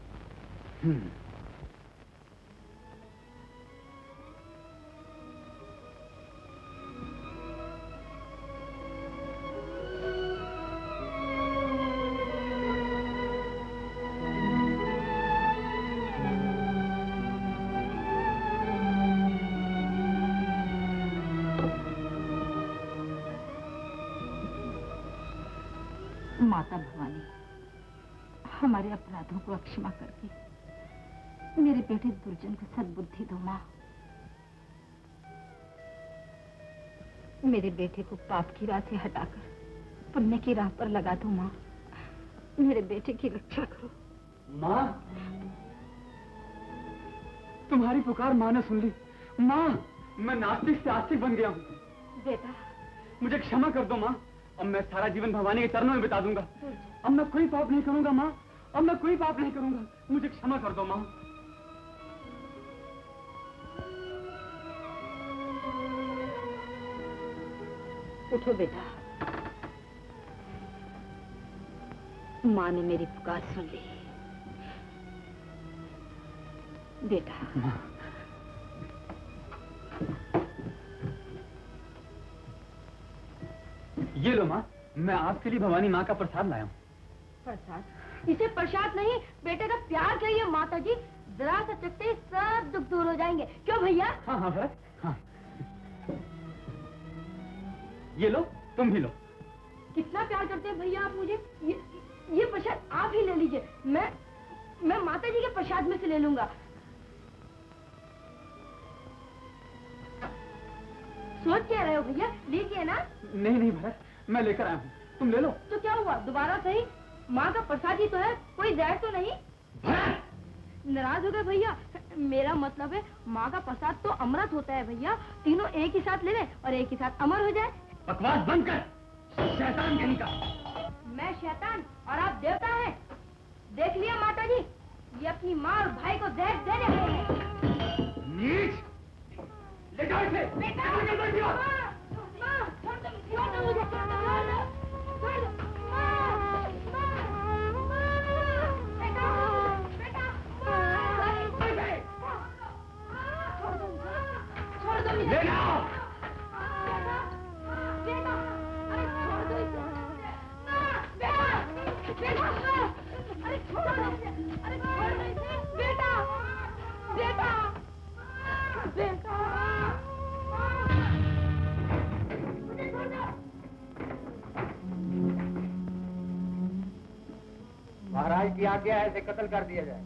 माता भवानी, हमारे अपराधों को क्षमा करके मेरे बेटे दुर्जन को सद्बुद्धि दो माँ। मेरे बेटे को पाप की राह से हटाकर पुण्य की राह पर लगा दो माँ। मेरे बेटे की रक्षा करो। माँ, तुम्हारी पुकार माँ ने सुन ली। माँ, मैं नास्तिक से आस्तिक बन गया हूँ। बेटा, मुझे क्षमा कर दो माँ। अब मैं सारा जीवन भवानी के चरणों में बिता दूंगा। अब मैं कोई पाप नहीं करूंगा माँ। अब मैं कोई पाप नहीं करूंगा। मुझे क्षमा कर दो माँ। उठो बेटा। माँ ने मेरी पुकार सुन ली। बेटा, ये लो माँ, मैं आपके लिए भवानी माँ का प्रसाद लाया हूँ। प्रसाद? इसे प्रसाद नहीं, बेटे का प्यार चाहिए माता जी। जरा सा चखते ही सब दुख दूर हो जाएंगे। क्यों भैया? हाँ हाँ भरत, हाँ। ये लो, तुम भी लो। कितना प्यार करते हैं भैया आप मुझे। ये प्रसाद आप ही ले लीजिए। मैं माता जी के प्रसाद में से ले लूंगा। सोच क्या रहे हो भैया? लीजिए ना। नहीं नहीं भरत, मैं लेकर आया हूँ, तुम ले लो। तो क्या हुआ, दोबारा सही। माँ का प्रसाद ही तो है, कोई जहर तो नहीं। नाराज हो गए भैया? मेरा मतलब है माँ का प्रसाद तो अमृत होता है भैया। तीनों एक ही साथ ले लें और एक ही साथ अमर हो जाए। बकवास बंद कर, शैतान कहीं का। मैं शैतान और आप देवता हैं। देख लिया माता जी, ये अपनी माँ और भाई को जहर देने आए हैं। नीच! ले जाओ इसे। बेटा, माँ, छोड़ दो मुझे, छोड़ दो। ले जाओ। बेटा, अरे छोड़ दो इसे। बेटा, अरे छोड़ दो इसे। अरे छोड़ दो इसे। बेटा, बेटा, बेटा, मुझे छोड़ दो। महाराज की आज्ञा है, इसे कत्ल कर दिया जाए।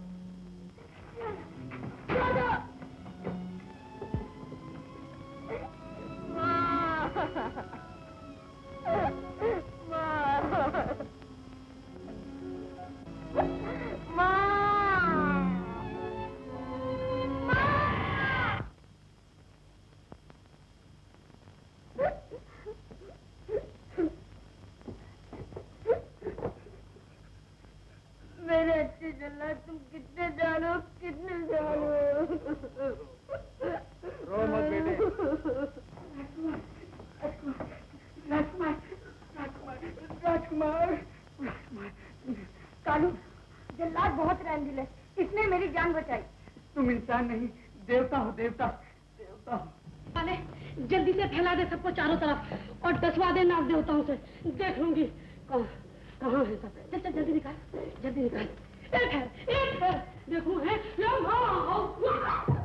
छोड़ दो। मेरे अच्छे जल्ला, तुम कितने जानो, कितने जानो। रो मत बेटे। राजकुमार, कालू, जल्लाद बहुत रैंदिल है, इसने मेरी जान बचाई। तुम इंसान नहीं, देवता हो, देवता, देवता हो। जल्दी से फैला दे सबको चारों तरफ और डसवा दे नाग देवताओं से। देख लूंगी कहाँ है सब। चल चल जल्दी निकाल, जल्दी निकाल। एक है देखूं है लोग।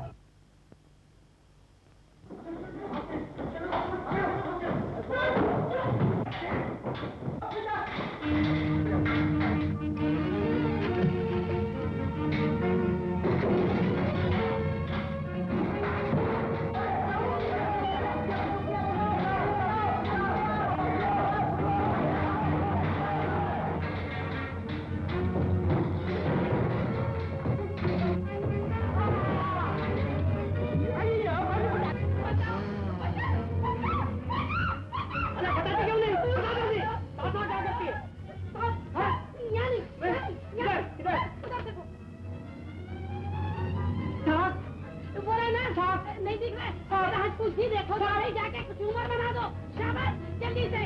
नहीं दिख रहा है, कुछ ही देखो, जाके कुछ उम्र बना दो। शाबाश, जल्दी से।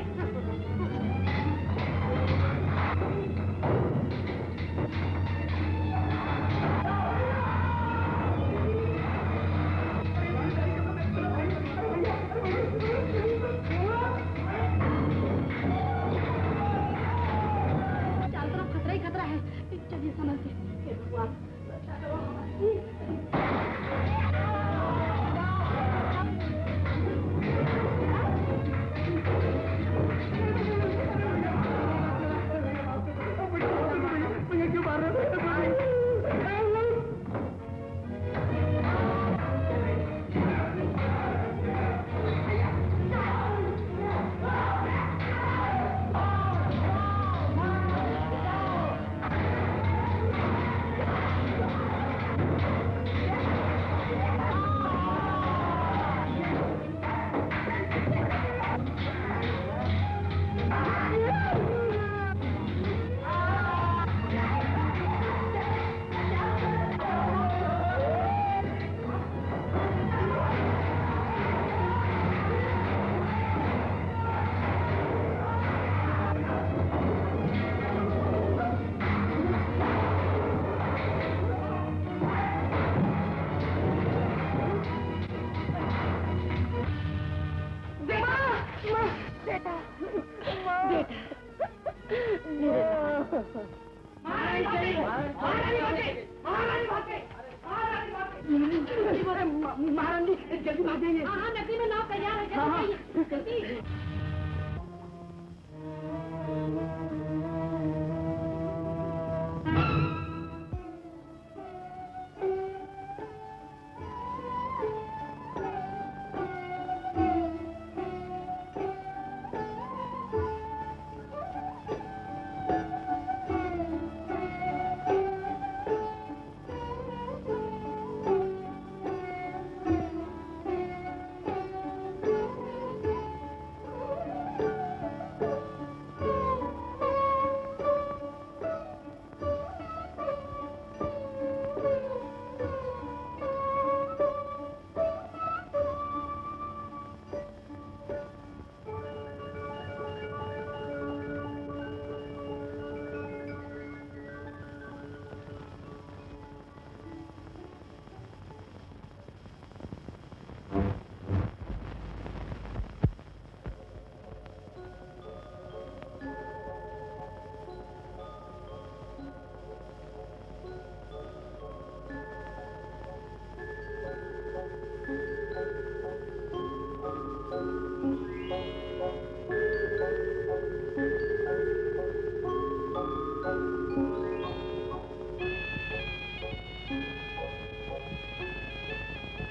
चारों तरफ खतरा ही खतरा है। चलिए समझ के। महारानी जल्दी भागेंगे। हाँ नदी में नाव तैयार है, जल्दी जल्दी।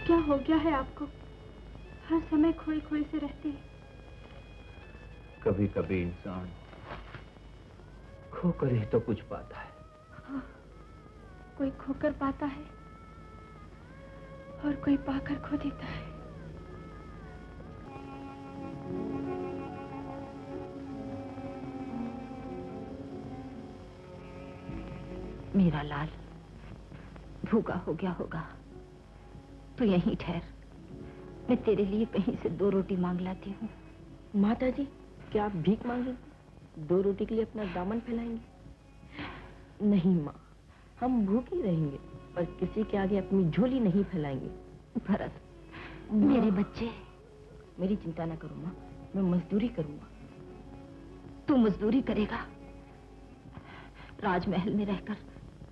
क्या हो गया है आपको? हर समय खोए खोए से रहते हैं। कभी कभी इंसान खोकर ही तो कुछ पाता है। हाँ, कोई खोकर पाता है और कोई पाकर खो देता है। मेरा लाल भूखा हो गया होगा, तू यहीं ठहर, मैं तेरे लिए कहीं से 2 रोटी मांग लाती हूँ। माता जी, क्या आप भीख मांगेंगे? 2 रोटी के लिए अपना दामन फैलाएंगे? नहीं माँ, हम भूखे रहेंगे पर किसी के आगे अपनी झोली नहीं फैलाएंगे। भरत, मेरे बच्चे, मेरी चिंता न करो माँ, मैं मजदूरी करूंगा। तू मजदूरी करेगा? राजमहल में रहकर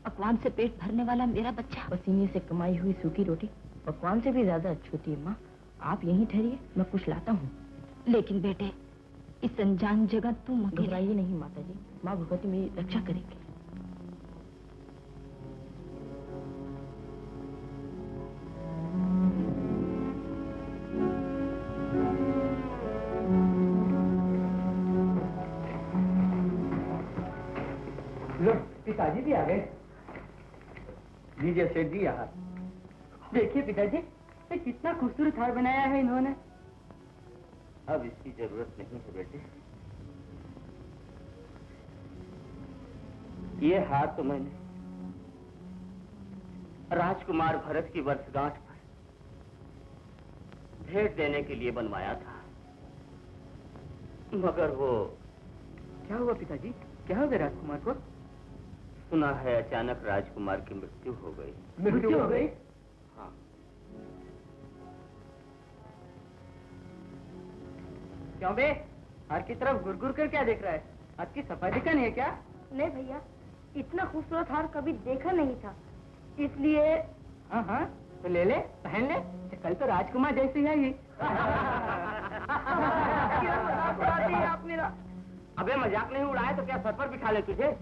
पकवान से पेट भरने वाला मेरा बच्चा। पसीने से कमाई हुई सूखी रोटी पकवान से भी ज्यादा अच्छी होती है माँ। आप यहीं ठहरिए, मैं कुछ लाता हूँ। लेकिन बेटे, इस अनजान जगह तुम घबराइए नहीं माता जी, माँ भगवती मेरी रक्षा करेंगे। लो, पिताजी भी आ गए। लीजिए सेठ जी हार। देखिए पिताजी, ये कितना खूबसूरत हार बनाया है इन्होंने। अब इसकी जरूरत नहीं है बेटे। ये हार तो मैंने राजकुमार भरत की वर्षगांठ पर भेंट देने के लिए बनवाया था, मगर वो... क्या हुआ पिताजी? क्या हो गया राजकुमार को? सुना है अचानक राजकुमार की मृत्यु हो गई। मृत्यु हो गई? हाँ। क्यों बे, हार की तरफ गुरगुर कर क्या देख रहा है? आपकी सफाई दिखा नहीं है क्या? नहीं भैया, इतना खूबसूरत हार कभी देखा नहीं था, इसलिए। हाँ हाँ, तो ले ले, पहन ले, कल तो राजकुमार जैसी है ही। आप मेरा। अबे मजाक नहीं उड़ाए तो क्या सर पर बिठा ले तुझे?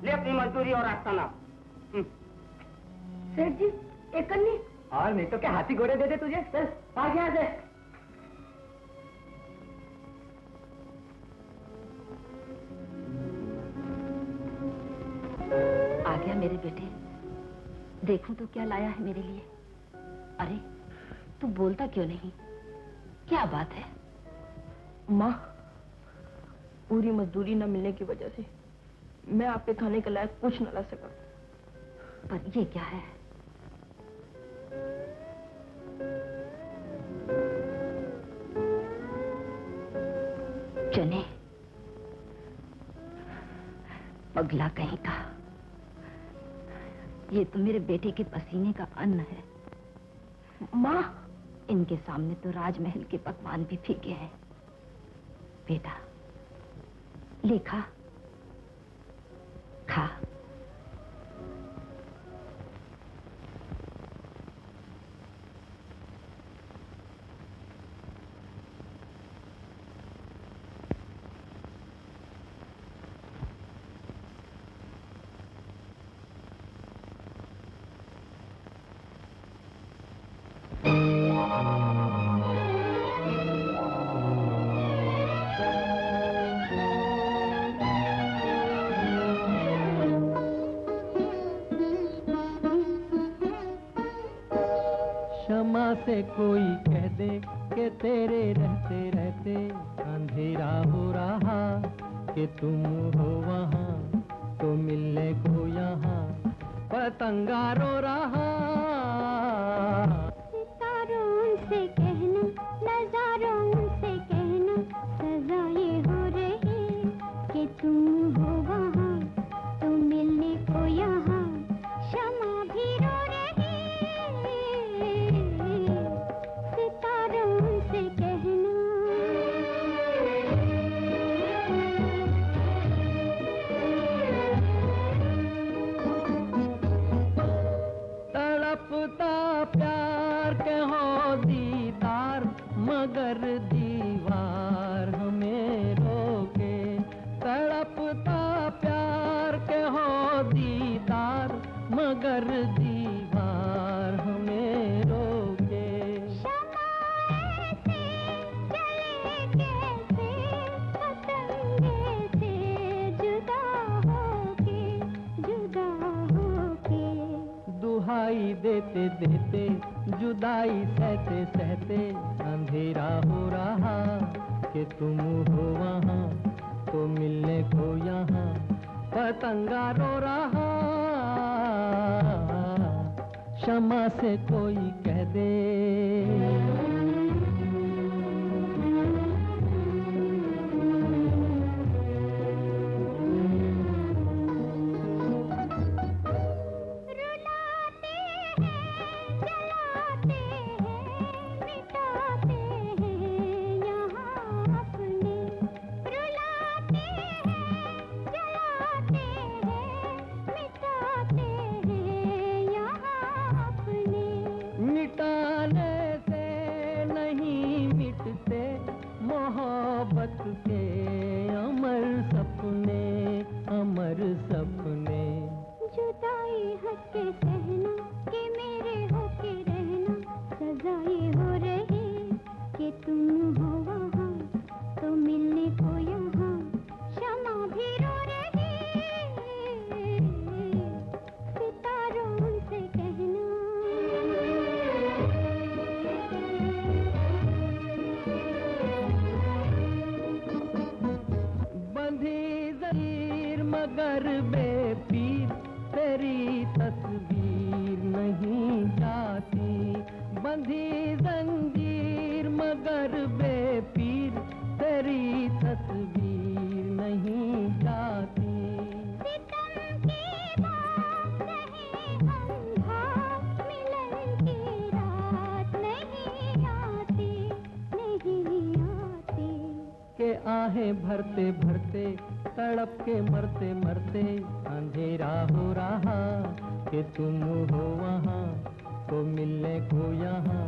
ले अपनी मजदूरी और आस्थाना। सेठ जी, एक कन्नी। और नहीं तो क्या हाथी घोड़े दे दे तुझे। चल भाग यहाँ से। आ गया मेरे बेटे, देखूं तो क्या लाया है मेरे लिए। अरे तू बोलता क्यों नहीं? क्या बात है? माँ, पूरी मजदूरी न मिलने की वजह से मैं आपके खाने के लायक कुछ न ला सका। पर ये क्या है? चने? पगला कहीं का, ये तो मेरे बेटे के पसीने का अन्न है। माँ, इनके सामने तो राजमहल के पकवान भी फीके हैं। बेटा लेखा खा। क्षमा से कोई कह दे कि तेरे रहते रहते अंधेरा हो रहा, कि तुम हो वहाँ तो मिलने को यहाँ पतंगा रो रहा। सितारों से कहना, नजारों से कहना, सजा ये हो रही कि तुम हो वहाँ तो मिलने को यहाँ क्षमा भी रो रही। सितारों से कहना। तड़पता प्यार के हो दीदार, मगर दीवार हमें रोके। तड़पता प्यार के हो दीदार, मगर दीवार हमें रोके। क्षमा ऐसे चले कैसे पतंगे से जुदा होके, जुदा होके। दुहाई देते देते, जुदाई सहते सहते अंधेरा हो रहा, कि तुम हो वहाँ तो मिलने को यहाँ पतंगा रो रहा। क्षमा से कोई कह दे। हट के सहना कि मेरे होके रहना, सजा ये हो रही कि तुम हो वहाँ तो मिलने को यहाँ, क्षमा भी रो रही, सितारों से कहना। बंधी जंजीर मगर बेपीर तेरी तस्वीर नहीं जाती, बंधी जंजीर मगर बेपीर तेरी तस्वीर नहीं जाती। सितम की बात रहे अंधा, मिलन की रात नहीं आती, नहीं आती। के आहें भरते भरते तड़प के मरते मरते अंधेरा हो रहा कि तुम हो वहाँ तो मिलने को यहाँ,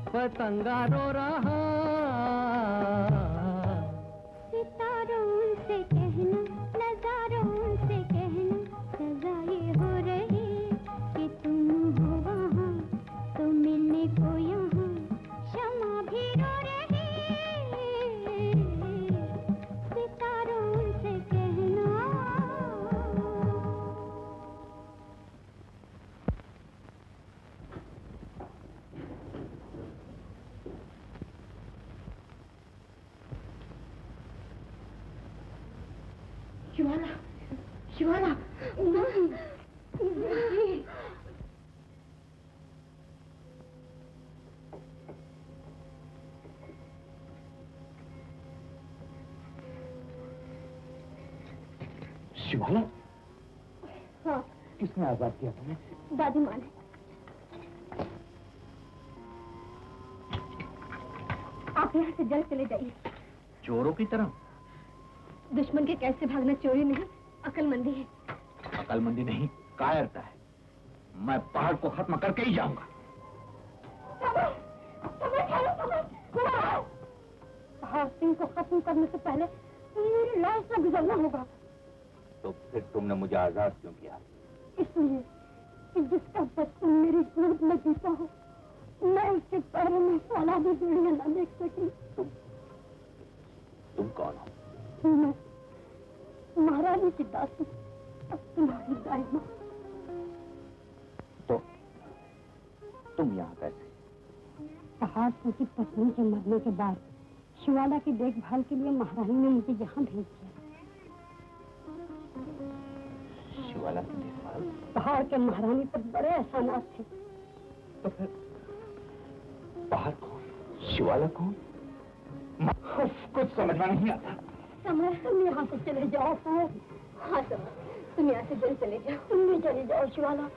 पतंगा रो रहा। सितारों से कहना, नजारों से कहना, सजा ये हो रही कि तुम हो वहाँ तो मिलने को यहाँ, क्षमा भी रो रही, सितारों से कहना। शिवाला, शिवाला, शिवाला, हाँ, किसने आजाद किया तुम्हें? दादी माँ ने। आप यहाँ से जल्द चले जाइए। चोरों की तरह? दुश्मन के कैसे भागना चोरी नहीं, अकलमंदी है। अकलमंदी नहीं, कायरता है। मैं पहाड़ को खत्म करके ही जाऊंगा। पहाड़ सिंह को खत्म करने से पहले मेरी लाश से गुजरना होगा। तो फिर तुमने मुझे आजाद क्यों किया? इसलिए कि जिसका बचपन मेरी गोद में बीता हो, मैं उसके पैरों में फौलादी बेड़ियां न देख सकी। तुम कौन हो? मैं महारानी की दासी, अब तुम्हारी दाई माँ। तो तुम यहाँ कैसे? पहाड़ सिंह की पत्नी के मरने के बाद शिवाला की देखभाल के लिए महारानी ने मुझे यहाँ भेज दिया। शिवाला की देखभाल? पहाड़ के महारानी पर बड़े एहसानात थे। तो फिर पहाड़ कौन, शिवाला कौन? कुछ समझ में नहीं आता। समर, तुम यहाँ से चले जाओ। हाँ समर, तुम यहाँ से जल्द चले जाओ। तुम भी चले जाओ शिवाला,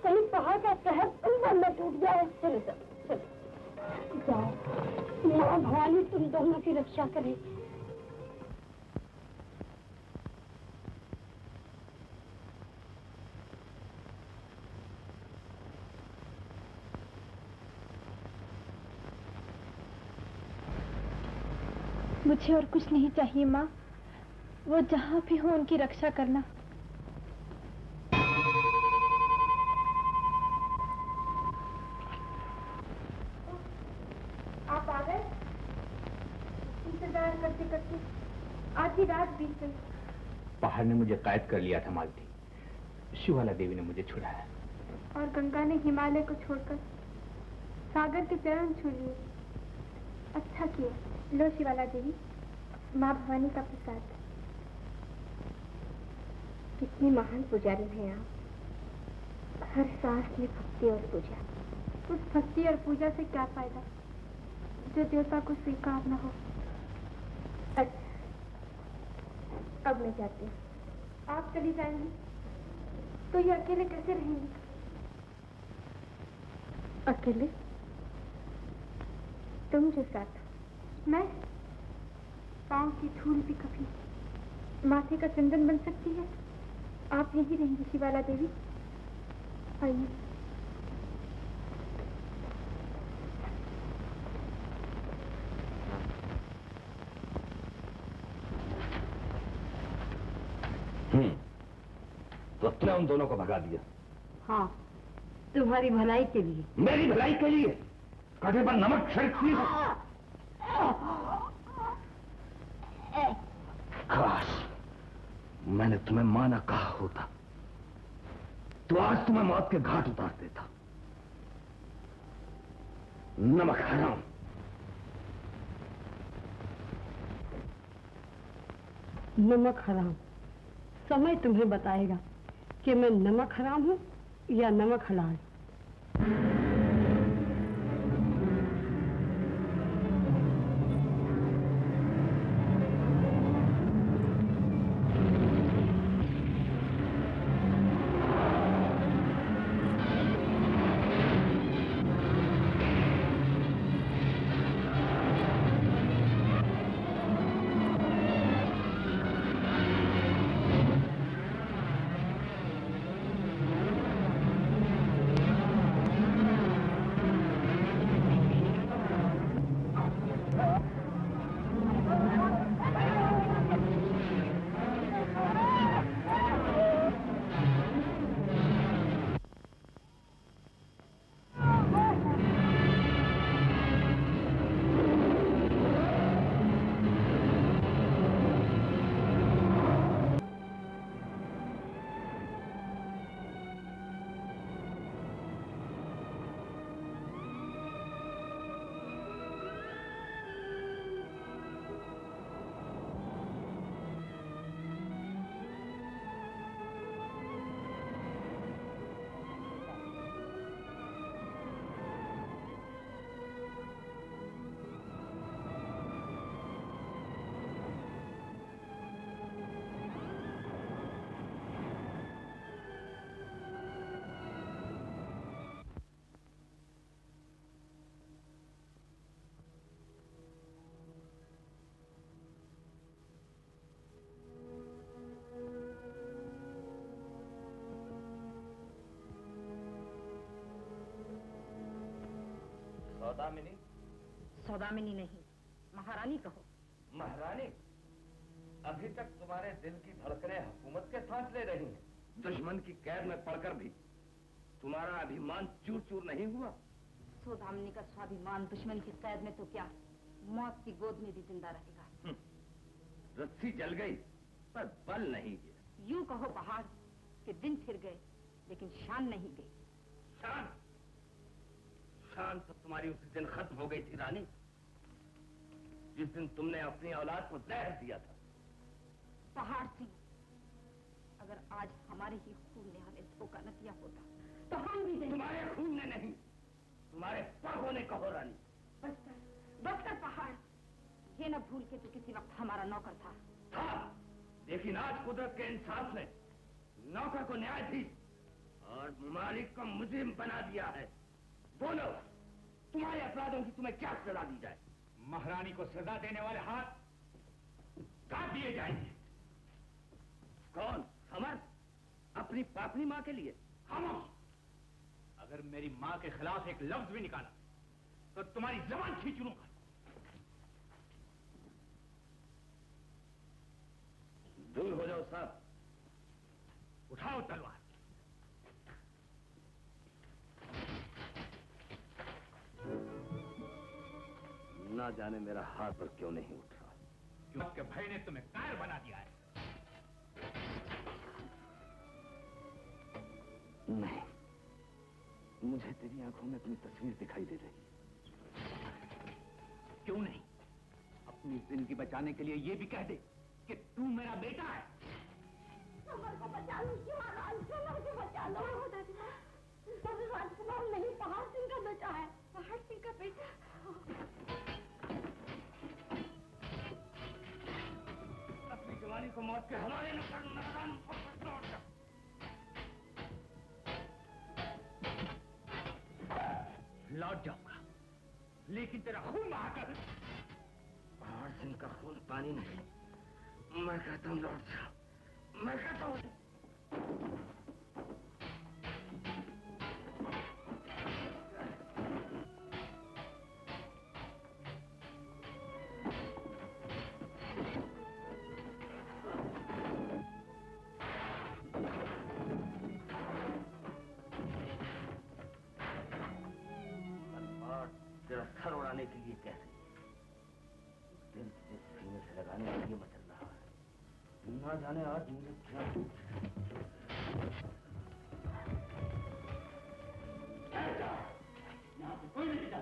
कहीं पहाड़ का कहर तुम पर न टूट जाए। चलो चलो चलो जाओ, माँ भवानी तुम दोनों की रक्षा करे। मुझे और कुछ नहीं चाहिए माँ, वो जहाँ भी हो उनकी रक्षा करना। आप आ गए? इंतजार करते करते आधी रात बीत गई। पहाड़ ने मुझे कैद कर लिया था मालती। शिवाला देवी ने मुझे छुड़ाया। और गंगा ने हिमालय को छोड़कर सागर के चरण छू लिए। अच्छा किया। लो शिवाला देवी, माँ भवानी का प्रसाद। कितनी महान पुजारी हैं आप। हर सांस में भक्ति और पूजा। उस भक्ति और पूजा से क्या फायदा जो देवता को स्वीकार न हो। अच्छा, अब मैं जाती हूँ। आप चली जाएंगी तो ये अकेले कैसे रहेंगे? अकेले? तुम जो साथ हो। मैं पाँव की धूल भी कभी माथे का चंदन बन सकती है। आप यहीं रहेंगी शिवाला देवी। आइए। तो तुमने उन दोनों को भगा दिया। हाँ, तुम्हारी भलाई के लिए। मेरी भलाई के लिए कांटे पर नमक छिड़कती हो। काश मैंने तुम्हें मां न कहा होता तो आज तुम्हें मौत के घाट उतार देता। नमक हराम। नमक हराम। समय तुम्हें बताएगा कि मैं नमक हराम हूं या नमक हलाल। सौदामिनी? सौदामिनी नहीं, महारानी कहो। महारानी? अभी तक तुम्हारे दिल की धड़कनें हुकूमत के सांस ले रही हैं। दुश्मन की कैद में पड़कर भी तुम्हारा अभिमान चूर चूर नहीं हुआ? सौदामिनी का स्वाभिमान दुश्मन की कैद में तो क्या, मौत की गोद में भी जिंदा रहेगा। रस्सी जल गई पर बल नहीं गया। यूं कहो पहाड़ कि दिन फिर गए लेकिन शान नहीं गई। शान? शान तो तुम्हारी उसी दिन खत्म हो गई थी रानी, जिस दिन तुमने अपनी औलाद को जहर दिया था। पहाड़ सिंह, अगर आज हमारे ही खून ने हमें धोखा न दिया होता तो हम भी नहीं। तुम्हारे खून ने नहीं, तुम्हारे पगों ने कहो रानी। बसकर पहाड़, ये न भूल के तो किसी वक्त हमारा नौकर था। लेकिन आज कुदरत के इंसाफ ने नौकर को न्यायाधीश और मालिक को मुजरिम बना दिया है। बोलो, तुम्हारे अपराधों की तुम्हें क्या सजा दी जाए? महारानी को सजा देने वाले हाथ काट दिए जाएंगे। कौन? समर? अपनी पापनी माँ के लिए? खामोश! अगर मेरी माँ के खिलाफ एक लफ्ज भी निकाला तो तुम्हारी जबान खींच लूंगा। दूर हो जाओ साहब। उठाओ तलवार। ना जाने मेरा हाथ पर क्यों नहीं उठ रहा। क्योंकि भाई ने तुम्हें कायर बना दिया है। नहीं, मुझे तेरी आंखों में अपनी तस्वीर दिखाई दे रही। क्यों नहीं? अपनी जिंदगी बचाने के लिए ये भी कह दे कि तू मेरा बेटा है। समर को बचा लो, समर को बचा लो। राजकुमार नहीं, पहाड़ सिंह का बेटा है। पहाड़ सिंह का बेटा। अपनी जवानी को मौत के हवाले न कर। लौट जाऊंगा, लेकिन तेरा खून बहाकर। पहाड़ सिंह का खून पानी नहीं। मैं कहता हूँ लौट जाओ। मैं कहता हूँ। सर उड़ाने के लिए कह रही है। दिल तुझे सीने से लगाने के लिए मचल रहा है। ना जाने आज मुझे क्या यहाँ पे कोई नहीं जा।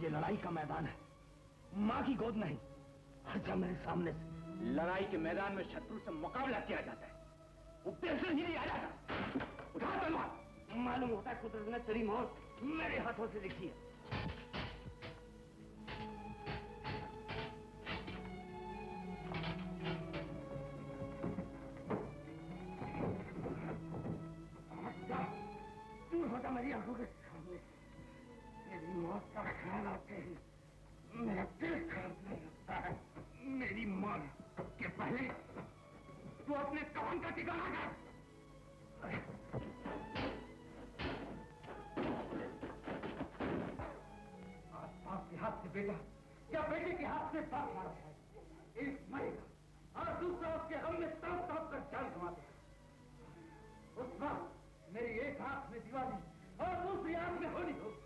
लड़ाई का मैदान है, माँ की गोद नहीं। हट जा मेरे सामने से। लड़ाई के मैदान में शत्रु से मुकाबला किया जाता है, उपदेश ही नहीं आ जाता। उठा तलवार। मालूम होता है कुदरत ने तेरी मौत मेरे हाथों से लिखी है। दूर होता मेरी आंखों के सामने। मेरी मौत का ख्याल आते ही मेरा दिल कांपने लगता है। मेरी मौत के पहले तू अपने कान का ठिकाना कर। आज बाप के हाथ से बेटा या बेटे के हाथ से बाप मारा है। एक मरेगा और दूसरा उसके गम में तड़प तड़प कर जान गंवा देगा। उस वक्त मेरी एक आंख में दिवाली और दूसरी आंख में होली होगी।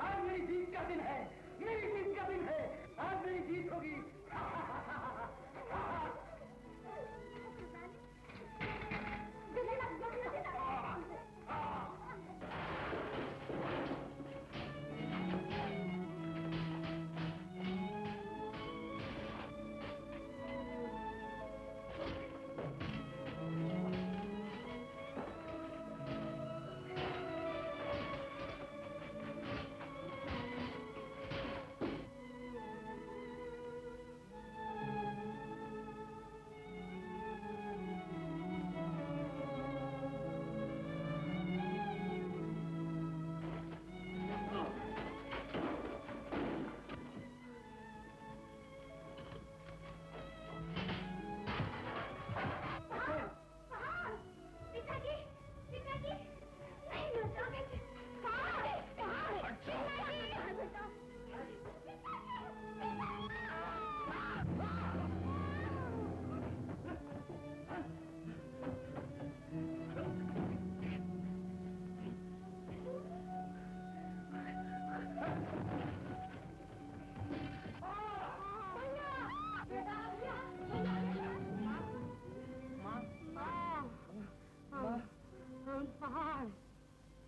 आज मेरी जीत का दिन है, मेरी जीत का दिन है। आज मेरी जीत होगी।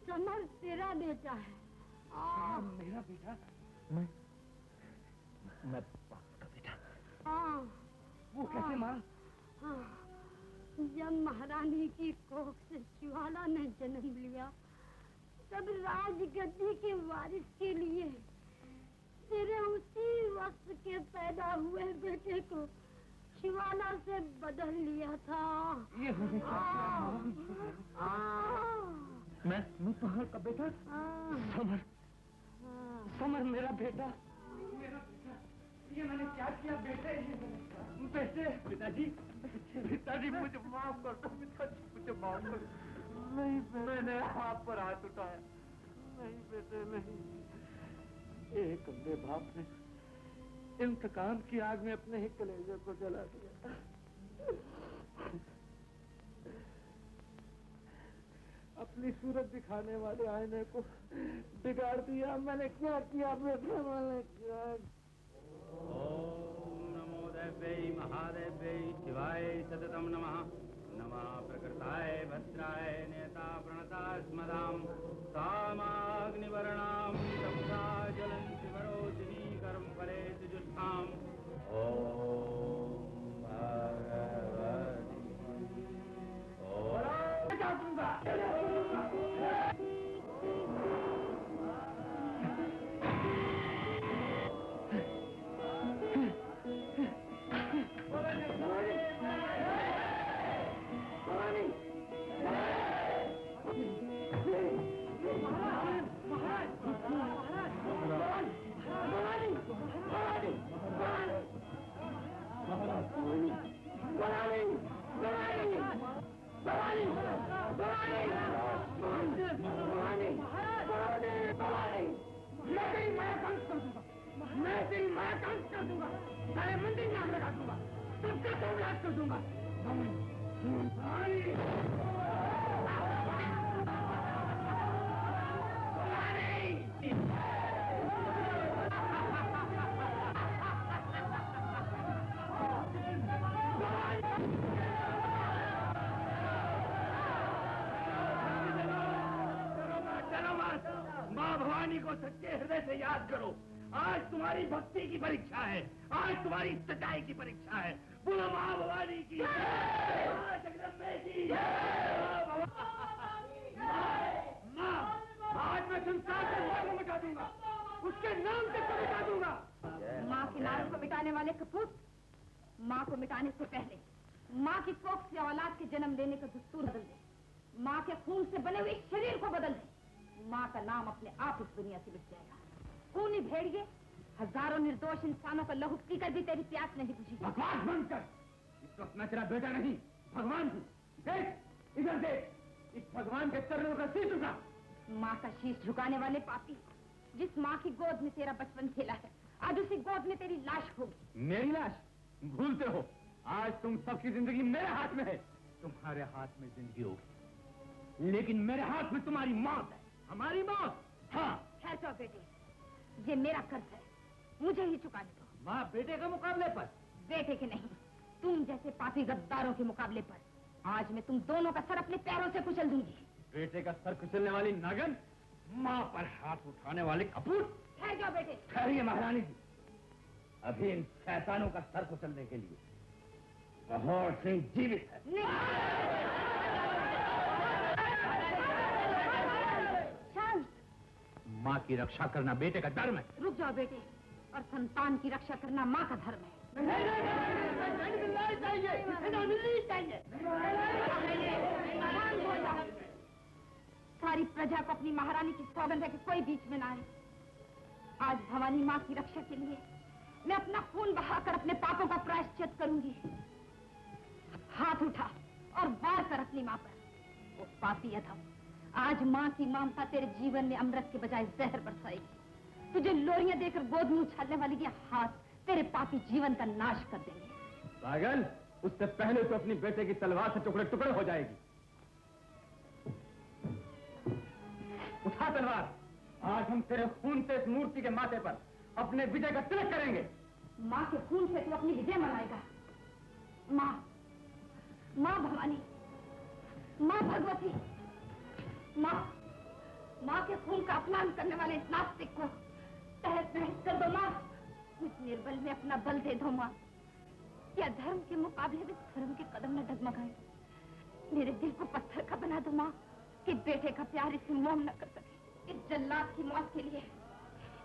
समर तेरा बेटा है। मेरा बेटा? मैं बाप का बेटा। वो कैसे मां? जब महारानी की कोख से शिवाला ने जन्म लिया तब राजगद्दी के वारिस के लिए तेरे उसी वक्त के पैदा हुए बेटे को शिवाला से बदल लिया था। ये होने मैं पहाड़ का बेटा? समर, समर मेरा बेटा। मेरा बेटा, ये मैंने क्या किया बेटे? बेटे, पिताजी, पिताजी मुझे माफ कर दो। पिताजी मुझे माफ कर दो। नहीं, मैंने आप पर हाथ उठाया। नहीं बेटे नहीं। एक अंधे बाप ने इंतकाम की आग में अपने ही कलेजे को जला दिया। अपनी सूरत दिखाने वाले आईने को बिगाड़ दिया। मैंने क्या किया बेटा? मैंने क्या? ओम नमो देव्यै महादेव्यै शिवाय सततं नमः। नमः प्रकृताय भद्राय नेता प्रणता स्मदां कामाग्निवर्णां तप्ता ज्वलन्ति वरोचिनी कर्म फलेषु जुष्टाम्। ओम भगवती मैं तेरी माँ का अंत कर दूंगा, सारे मंदिर में आग लगा दूंगा, सबका तोड़फोड़ कर दूंगा। माँ भवानी को सच्चे हृदय से याद करो। आज तुम्हारी भक्ति की परीक्षा है, आज तुम्हारी सच्चाई की परीक्षा है। बोलो माँ भवानी की, माँ जगदम्बे की। माँ, आज मैं संसार से माँ को मिटा दूंगा, उसके नाम से तो मिटा दूंगा। माँ के नाम को मिटाने वाले कपूत, माँ को मिटाने से पहले माँ की कोख से औलाद के जन्म लेने का दस्तूर बदल दे, माँ के खून से बने हुए शरीर को बदल दे। माँ का नाम अपने आप इस दुनिया से मिट जाएगा। खूनी भेड़िए, हजारों निर्दोष इंसानों का लहू पीकर भी तेरी प्यास नहीं बुझी। बकवास बंद कर। इस वक्त मैं तेरा बेटा नहीं, भगवान हूँ। देख, इधर देख, इस भगवान के चरणों का शीश झुका। माँ का शीश झुकाने वाले पापी, जिस माँ की गोद में तेरा बचपन खेला है, आज उसी गोद में तेरी लाश होगी। मेरी लाश? भूलते हो, आज तुम सबकी जिंदगी मेरे हाथ में है। तुम्हारे हाथ में जिंदगी होगी, लेकिन मेरे हाथ में तुम्हारी मौत है। हमारी मौत? हाँ। ठहर जाओ बेटे, ये मेरा कर्ज है, मुझे ही चुकाने दो। माँ बेटे के मुकाबले पर? बेटे के नहीं, तुम जैसे पापी गद्दारों के मुकाबले पर। आज मैं तुम दोनों का सर अपने पैरों से कुचल दूंगी। बेटे का सर कुचलने वाली नागन, माँ पर हाथ उठाने वाले कपूत। ठहर जाओ बेटे। ठहरिए महारानी जी, अभी इन शैतानों का सर कुचलने के लिए कहोर सिंह जीवित है। माँ की रक्षा करना बेटे का धर्म है। रुक जाओ बेटे, और संतान की रक्षा करना माँ का धर्म है। सारी प्रजा को अपनी महारानी की सौगंध है कि कोई बीच में ना आए। आज भवानी माँ की रक्षा के लिए मैं अपना खून बहाकर अपने पापों का प्रायश्चित करूंगी। हाथ उठा और वार कर अपनी माँ पर। वो पापी अधम, आज माँ की ममता तेरे जीवन में अमृत के बजाय जहर बरसाएगी। तुझे लोरियां देकर गोद में उछालने वाली ये हाथ तेरे पापी जीवन का नाश कर देंगे। पागल, उससे पहले तो अपनी बेटे की तलवार से टुकड़े टुकड़े हो जाएगी। उठा तलवार, आज हम तेरे खून से इस मूर्ति के माथे पर अपने विजय का तिलक करेंगे। माँ के खून से तू अपनी विजय मनाएगा। माँ, माँ भवानी, माँ भगवती, माँ के खून का अपमान करने वाले इस नास्तिक को तहस नहस कर दो। माँ, इस निर्बल में अपना बल दे दो। माँ, क्या धर्म के मुकाबले में धर्म के कदम न डगमगाए। मेरे दिल को पत्थर का बना दो माँ, कि बेटे का प्यार इसे मोह न कर सके। इस जल्लाद की मौत के लिए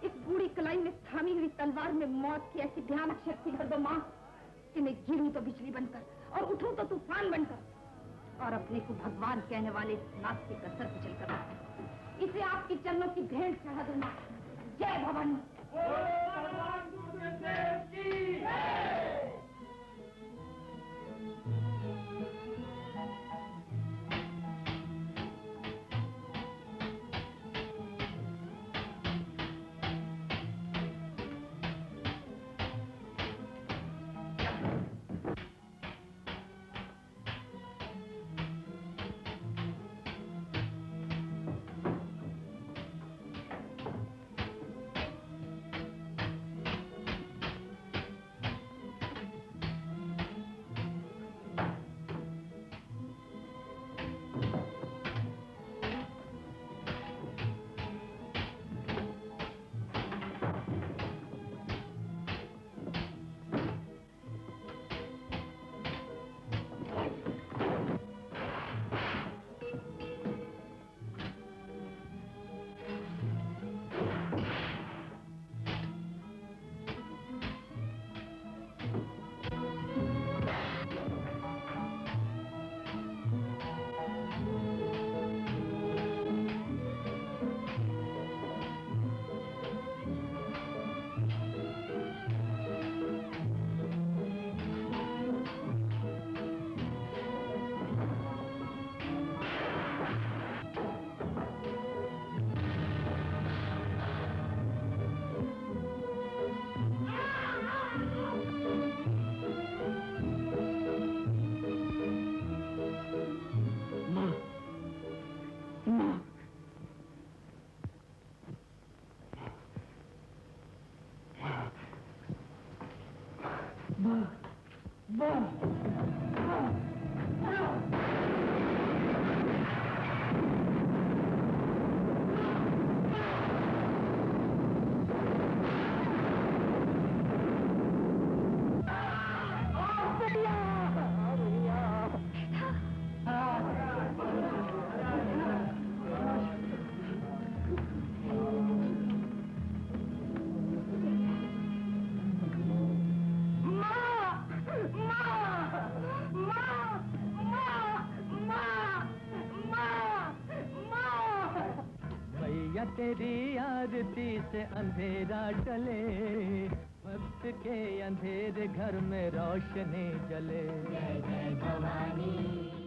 इस बूढ़ी कलाई में थामी हुई तलवार में मौत की ऐसी भयानक शक्ति कर दो माँ, कि मैं गिरूं तो बिजली बनकर और उठूं तो तूफान बनकर, और अपने को भगवान कहने वाले इस नास्तिक का सर कुचल कर इसे आपके चरणों की भेंट चढ़ा दूंगा। जय भवानी। या तेरी आरती से अंधेरा टले, भक्त के अंधेरे घर में रोशनी जले। जय जय भवानी।